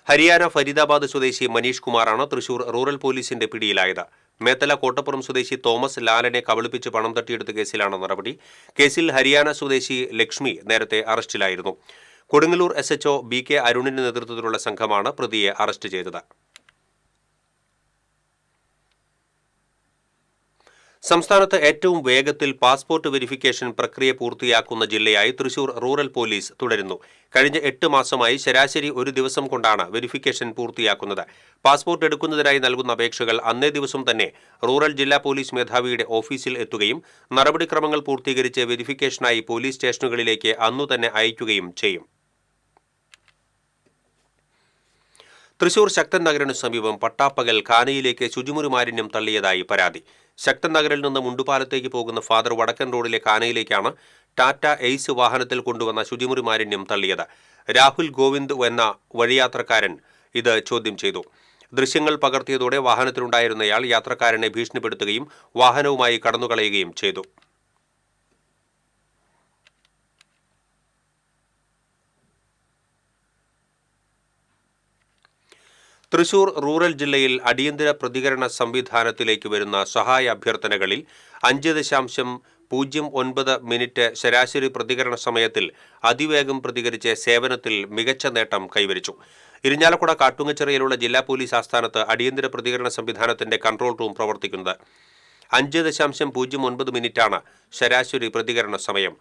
ഹരിയാന ഫരീദാബാദ് സ്വദേശി മനീഷ് കുമാറാണ് തൃശൂർ റൂറൽ പോലീസിന്റെ പിടിയിലായത്. മേത്തല കോട്ടപ്പുറം സ്വദേശി തോമസ് ലാലനെ കബളിപ്പിച്ച് പണം തട്ടിയെടുത്ത കേസിലാണ് നടപടി. കേസിൽ ഹരിയാന സ്വദേശി ലക്ഷ്മി നേരത്തെ അറസ്റ്റിലായിരുന്നു. കൊടുങ്ങല്ലൂർ SHO BK അരുണിന്റെ നേതൃത്വത്തിലുള്ള സംഘമാണ് പ്രതിയെ അറസ്റ്റ് ചെയ്തത്. സംസ്ഥാനത്ത് ഏറ്റവും വേഗത്തിൽ പാസ്പോർട്ട് വെരിഫിക്കേഷൻ പ്രക്രിയ പൂർത്തിയാക്കുന്ന ജില്ലയായി തൃശൂർ റൂറൽ പോലീസ് തുടരുന്നു. കഴിഞ്ഞ 8 മാസമായി ശരാശരി ഒരു ദിവസം കൊണ്ടാണ് വെരിഫിക്കേഷൻ പൂർത്തിയാക്കുന്നത്. പാസ്പോർട്ട് എടുക്കുന്നതിനായി നൽകുന്ന അപേക്ഷകൾ അന്നേ ദിവസം തന്നെ റൂറൽ ജില്ലാ പോലീസ് മേധാവിയുടെ ഓഫീസിൽ എത്തുകയും നടപടിക്രമങ്ങൾ പൂർത്തീകരിച്ച് വെരിഫിക്കേഷനായി പോലീസ് സ്റ്റേഷനുകളിലേക്ക് അന്നു തന്നെ അയക്കുകയും ചെയ്യും. തൃശൂർ ശക്തൻ നഗറിനു സമീപം പട്ടാപ്പകൽ കാനയിലേക്ക് ശുചിമുറി മാലിന്യം തള്ളിയതായി പരാതി. ശക്തൻ നഗറിൽ നിന്ന് മുണ്ടുപാലത്തേക്ക് പോകുന്ന ഫാദർ വടക്കൻ റോഡിലെ കാനയിലേക്കാണ് ടാറ്റ എയ്സ് വാഹനത്തിൽ കൊണ്ടുവന്ന ശുചിമുറി മാലിന്യം തള്ളിയത്. രാഹുൽ ഗോവിന്ദ് എന്ന വഴിയാത്രക്കാരൻ ഇത് ചോദ്യം ചെയ്തു. ദൃശ്യങ്ങൾ പകർത്തിയതോടെ വാഹനത്തിലുണ്ടായിരുന്നയാൾ യാത്രക്കാരനെ ഭീഷണിപ്പെടുത്തുകയും വാഹനവുമായി കടന്നുകളയുകയും ചെയ്തു. തൃശൂർ റൂറൽ ജില്ലയിൽ അടിയന്തര പ്രതികരണ സംവിധാനത്തിലേക്ക് വരുന്ന സഹായ അഭ്യർത്ഥനകളിൽ 5.09 മിനിറ്റ് ശരാശരി പ്രതികരണ സമയത്തിൽ അതിവേഗം പ്രതികരിച്ച് സേവനത്തിൽ മികച്ച നേട്ടം കൈവരിച്ചു. ഇരിഞ്ഞാലക്കുട കാട്ടുങ്ങച്ചിറയിലുള്ള ജില്ലാ പോലീസ് ആസ്ഥാനത്ത് അടിയന്തര പ്രതികരണ സംവിധാനത്തിന്റെ കൺട്രോൾ റൂം പ്രവർത്തിക്കുന്നത്. 5.09 മിനിറ്റാണ് ശരാശരി പ്രതികരണ സമയം.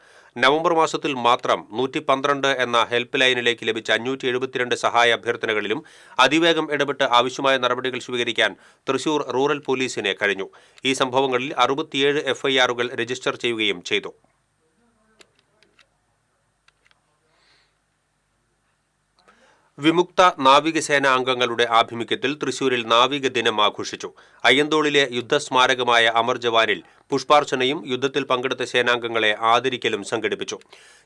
നവംബർ മാസത്തിൽ മാത്രം 112 എന്ന ഹെൽപ്പ് ലൈനിലേക്ക് ലഭിച്ച 572 സഹായ അഭ്യർത്ഥനകളിലും അതിവേഗം ഇടപെട്ട് ആവശ്യമായ നടപടികൾ സ്വീകരിക്കാൻ തൃശൂർ റൂറൽ പോലീസിന് കഴിഞ്ഞു. ഈ സംഭവങ്ങളിൽ 67 FIR-കൾ രജിസ്റ്റർ ചെയ്യുകയും ചെയ്തു. വിമുക്ത നാവികസേന അംഗങ്ങളുടെ ആഭിമുഖ്യത്തിൽ തൃശൂരിൽ നാവിക ദിനം ആഘോഷിച്ചു. അയ്യന്തോളിലെ യുദ്ധസ്മാരകമായ അമർ ജവാനിൽ പുഷ്പാർച്ചനയും യുദ്ധത്തിൽ പങ്കെടുത്ത സേനാംഗങ്ങളെ ആദരിക്കലും സംഘടിപ്പിച്ചു.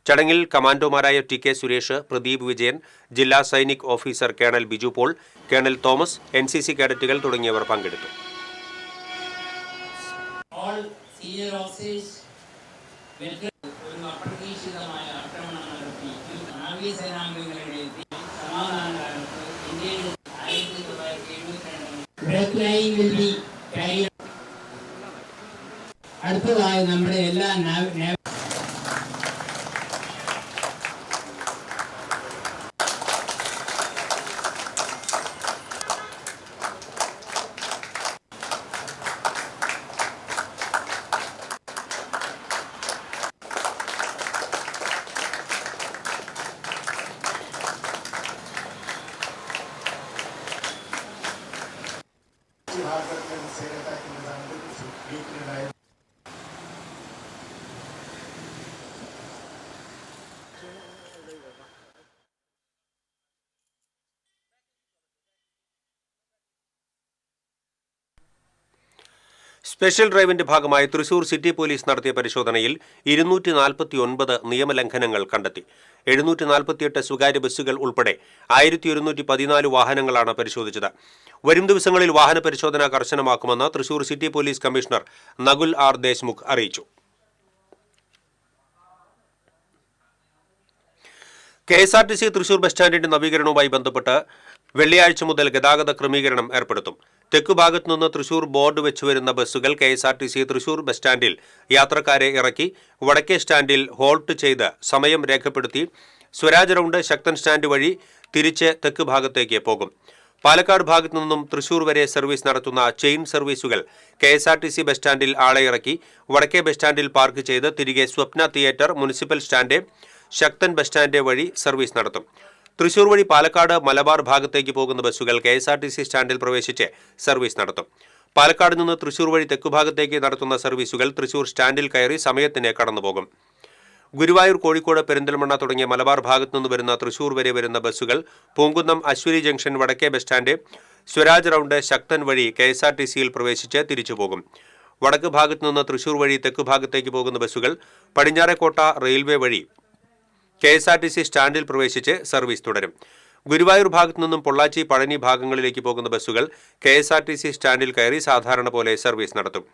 ചടങ്ങിൽ കമാൻഡോമാരായ TK സുരേഷ്, പ്രദീപ് വിജയൻ, ജില്ലാ Sainik officer colonel Biju Paul, colonel Thomas, NCC കേഡറ്റുകൾ തുടങ്ങിയവർ പങ്കെടുത്തു. അടുത്തതായി നമ്മുടെ എല്ലാ സ്പെഷ്യൽ ഡ്രൈവിന്റെ ഭാഗമായി തൃശൂർ സിറ്റി പോലീസ് നടത്തിയ പരിശോധനയിൽ 249 നിയമലംഘനങ്ങൾ കണ്ടെത്തി. 748 സ്വകാര്യ ബസ്സുകൾ ഉൾപ്പെടെ 1114 വാഹനങ്ങളാണ് പരിശോധിച്ചത്. വരും ദിവസങ്ങളിൽ വാഹന പരിശോധന കർശനമാക്കുമെന്ന് Thrissur city police commissioner Nakul R. Deshmukh അറിയിച്ചു. KSRTC തൃശൂർ ബസ് സ്റ്റാൻഡിന്റെ നവീകരണവുമായി ബന്ധപ്പെട്ട് വെള്ളിയാഴ്ച മുതൽ ഗതാഗത ക്രമീകരണം ഏർപ്പെടുത്തും. തെക്കുഭാഗത്തു നിന്ന് തൃശൂർ ബോർഡ് വെച്ചുവരുന്ന ബസ്സുകൾ KSRTC തൃശൂർ ബസ് സ്റ്റാൻഡിൽ യാത്രക്കാരെ ഇറക്കി വടക്കേ സ്റ്റാൻഡിൽ ഹോൾട്ട് ചെയ്ത് സമയം രേഖപ്പെടുത്തി സ്വരാജ് റൗണ്ട് ശക്തൻ സ്റ്റാൻഡ് വഴി തിരിച്ച് തെക്ക് ഭാഗത്തേക്ക് പോകും. പാലക്കാട് ഭാഗത്തു നിന്നും തൃശൂർ വരെ സർവീസ് നടത്തുന്ന ചെയിൻ സർവീസുകൾ KSRTC ബസ് സ്റ്റാൻഡിൽ ആളെ ഇറക്കി വടക്കേ ബസ് സ്റ്റാൻഡിൽ പാർക്ക് ചെയ്ത് തിരികെ സ്വപ്ന തിയേറ്റർ, മുനിസിപ്പൽ സ്റ്റാൻഡ്, ശക്തൻ ബസ് സ്റ്റാൻഡ് വഴി സർവീസ് നടത്തും. തൃശൂർ വഴി പാലക്കാട് മലബാർ ഭാഗത്തേക്ക് പോകുന്ന ബസ്സുകൾ KSRTC സ്റ്റാൻഡിൽ പ്രവേശിച്ച് സർവീസ് നടത്തും. പാലക്കാട് നിന്ന് തൃശൂർ വഴി തെക്കുഭാഗത്തേക്ക് നടത്തുന്ന സർവീസുകൾ തൃശൂർ സ്റ്റാൻഡിൽ കയറി സമയത്തിന് കടന്നുപോകും. ഗുരുവായൂർ, കോഴിക്കോട്, പെരിന്തൽമണ്ണ തുടങ്ങിയ മലബാർ ഭാഗത്തു നിന്ന് വരുന്ന തൃശൂർ വരെ വരുന്ന ബസ്സുകൾ പൂങ്കുന്നം, അശ്വരി ജംഗ്ഷൻ, വടക്കേ ബസ് സ്റ്റാൻഡ്, സ്വരാജ് റൗണ്ട്, ശക്തൻ വഴി KSRTCയിൽ പ്രവേശിച്ച് തിരിച്ചുപോകും. വടക്ക് ഭാഗത്തു നിന്ന് തൃശൂർ വഴി തെക്കുഭാഗത്തേക്ക് പോകുന്ന ബസ്സുകൾ പടിഞ്ഞാറേക്കോട്ട റെയിൽവേ വഴി KSRTC സ്റ്റാൻഡിൽ പ്രവേശിച്ച് സർവീസ് തുടരും. ഗുരുവായൂർ ഭാഗത്തു നിന്നും പൊള്ളാച്ചി, പഴനി ഭാഗങ്ങളിലേക്ക് പോകുന്ന ബസ്സുകൾ KSRTC സ്റ്റാൻഡിൽ കയറി സാധാരണ പോലെ സർവീസ് നടത്തും.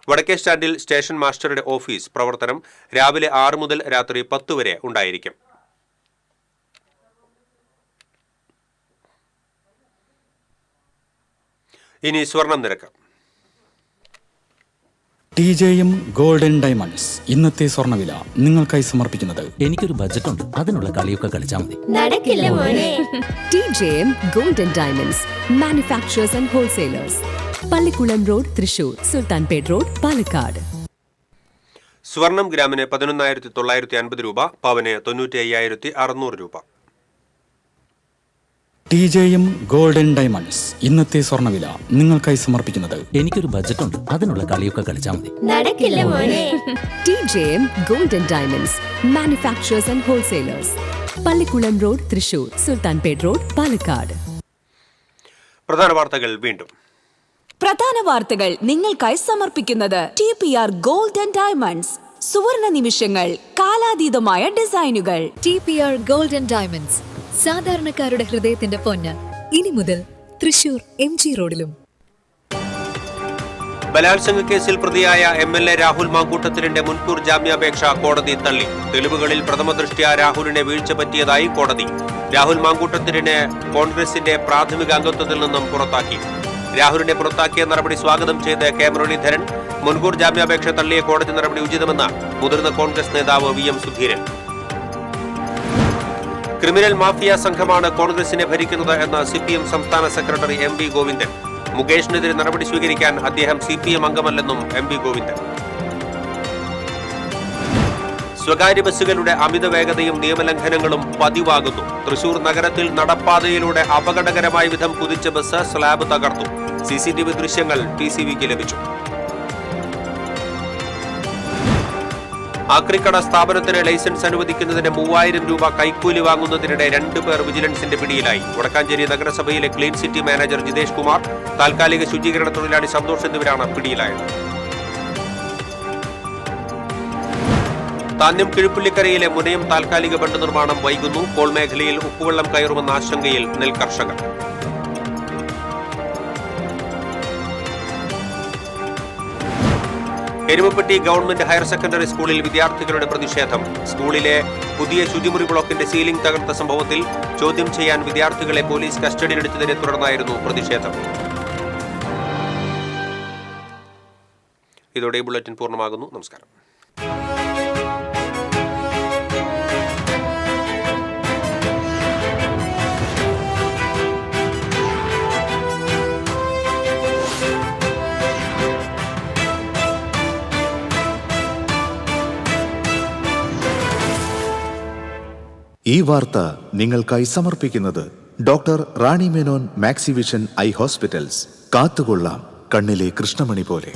വടക്കേ സ്റ്റാൻഡിൽ സ്റ്റേഷൻ മാസ്റ്ററുടെ ഓഫീസ് പ്രവർത്തനം രാവിലെ 6 മുതൽ രാത്രി 10 വരെ ഉണ്ടായിരിക്കും. ഇനി സ്വർണം നിരക്ക്. TJM ഗോൾഡൻ ഡയമണ്ട്സ് ഇന്നത്തെ സ്വർണ്ണവില നിങ്ങൾക്കായി സമർപ്പിക്കുന്നത്. എനിക്കൊരു ബജറ്റ് ഉണ്ട്, അതിനുള്ള കളിയൊക്കെ കളിച്ചാൽ മതി. നടക്കില്ല മോനെ. TJM golden diamonds, manufacturers and wholesalers, Pallikulam road, Thrissur, Sultanpet road, Palakkad. സ്വർണം ഗ്രാമിന് 11,950 രൂപ, പവന് 95,600 രൂപ. TJM ഗോൾഡൻ ഡയമണ്ട്സ് ഇന്നത്തെ സ്വർണ്ണവില നിങ്ങൾക്കായി സമർപ്പിക്കുന്നത്. എനിക്കൊരു ബജറ്റ് ഉണ്ട്, അതിനുള്ള കളിയൊക്കെ കളിച്ചാൽ മതി. നടക്കില്ല മോനെ. TJM golden diamonds, manufacturers and wholesalers, Pallikulam road, Thrissur, Sultanpet road, Palakkad. പ്രധാന വാർത്തകൾ വീണ്ടും. പ്രധാന വാർത്തകൾ നിങ്ങൾക്കായി സമർപ്പിക്കുന്നത് TPR ഗോൾഡൻ ഡയമണ്ട്സ്, സുവർണ നിമിഷങ്ങൾ, കാലാതീതമായ ഡിസൈനുകൾ. TPR ഗോൾഡൻ ഡയമണ്ട്സ്, സാധാരണക്കാരുടെ ഹൃദയത്തിന്റെ പൊന്ന്. ഇനി മുതൽ തൃശൂർ MG റോഡിലും. ബലാത്സംഗ കേസിൽ പ്രതിയായ MLA രാഹുൽ മാങ്കൂട്ടത്തിലിന്റെ മുൻകൂർ ജാമ്യാപേക്ഷ കോടതി തള്ളി. തെളിവുകളിൽ പ്രഥമദൃഷ്ട്യാ രാഹുലിനെ വീഴ്ച പറ്റിയതായി കോടതി. രാഹുൽ മാങ്കൂട്ടത്തിലിനെ കോൺഗ്രസിന്റെ പ്രാഥമിക അംഗത്വത്തിൽ നിന്നും പുറത്താക്കി. രാഹുലിനെ പുറത്താക്കിയ നടപടി സ്വാഗതം ചെയ്ത് കെ മുരളീധരൻ. മുൻകൂർ ജാമ്യാപേക്ഷ തള്ളിയ കോടതി നടപടി ഉചിതമെന്ന് മുതിർന്ന കോൺഗ്രസ് നേതാവ് VM സുധീരൻ. ക്രിമിനൽ മാഫിയ സംഘമാണ് കോൺഗ്രസിനെ ഭരിക്കുന്നത് എന്ന് CPM സംസ്ഥാന സെക്രട്ടറി MV ഗോവിന്ദൻ. മുകേഷിനെതിരെ നടപടി സ്വീകരിക്കാൻ അദ്ദേഹം CPM അംഗമല്ലെന്നും MV ഗോവിന്ദൻ. സ്വകാര്യ ബസ്സുകളുടെ അമിത വേഗതയും നിയമലംഘനങ്ങളും പതിവാകുന്നു. തൃശൂർ നഗരത്തിൽ നടപ്പാതയിലൂടെ അപകടകരമായ വിധം കുതിച്ച ബസ് സ്ലാബ് തകർത്തു. CCTV ദൃശ്യങ്ങൾ TCVക്ക് ലഭിച്ചു. ആക്രിക്കട സ്ഥാപനത്തിന് ലൈസൻസ് അനുവദിക്കുന്നതിന് 3000 രൂപ കൈക്കൂലി വാങ്ങുന്നതിനിടെ 2 പേർ വിജിലൻസിന്റെ പിടിയിലായി. വടക്കാഞ്ചേരി നഗരസഭയിലെ clean city manager Jithesh Kumar, താൽക്കാലിക ശുചീകരണ തൊഴിലാളി സന്തോഷ് എന്നിവരാണ് പിടിയിലായത്. താന്യം കിഴുപ്പുള്ളിക്കരയിലെ മുനയം താൽക്കാലിക ബണ്ട് നിർമ്മാണം വൈകുന്നു. കോൾ മേഖലയിൽ ഉപ്പുവെള്ളം കയറുമെന്ന ആശങ്കയിൽ നെൽകർഷകർ. എരുമപ്പെട്ടി ഗവൺമെന്റ് ഹയർ സെക്കൻഡറി സ്കൂളിൽ വിദ്യാർത്ഥികളുടെ പ്രതിഷേധം. സ്കൂളിലെ പുതിയ ശുചിമുറി ബ്ലോക്കിന്റെ സീലിംഗ് തകർത്ത സംഭവത്തിൽ ചോദ്യം ചെയ്യാൻ വിദ്യാർത്ഥികളെ പോലീസ് കസ്റ്റഡിയിലെടുത്തതിനെ തുടർന്നായിരുന്നു പ്രതിഷേധം. ഇതോടെ ബുള്ളറ്റിൻ പൂർണ്ണമാകുന്നു. നമസ്കാരം. ഈ വാർത്ത നിങ്ങൾക്കായി സമർപ്പിക്കുന്നത് doctor Rani Menon Maxivision I hospitals. കാത്തുകൊള്ളാം കണ്ണിലെ കൃഷ്ണമണി പോലെ.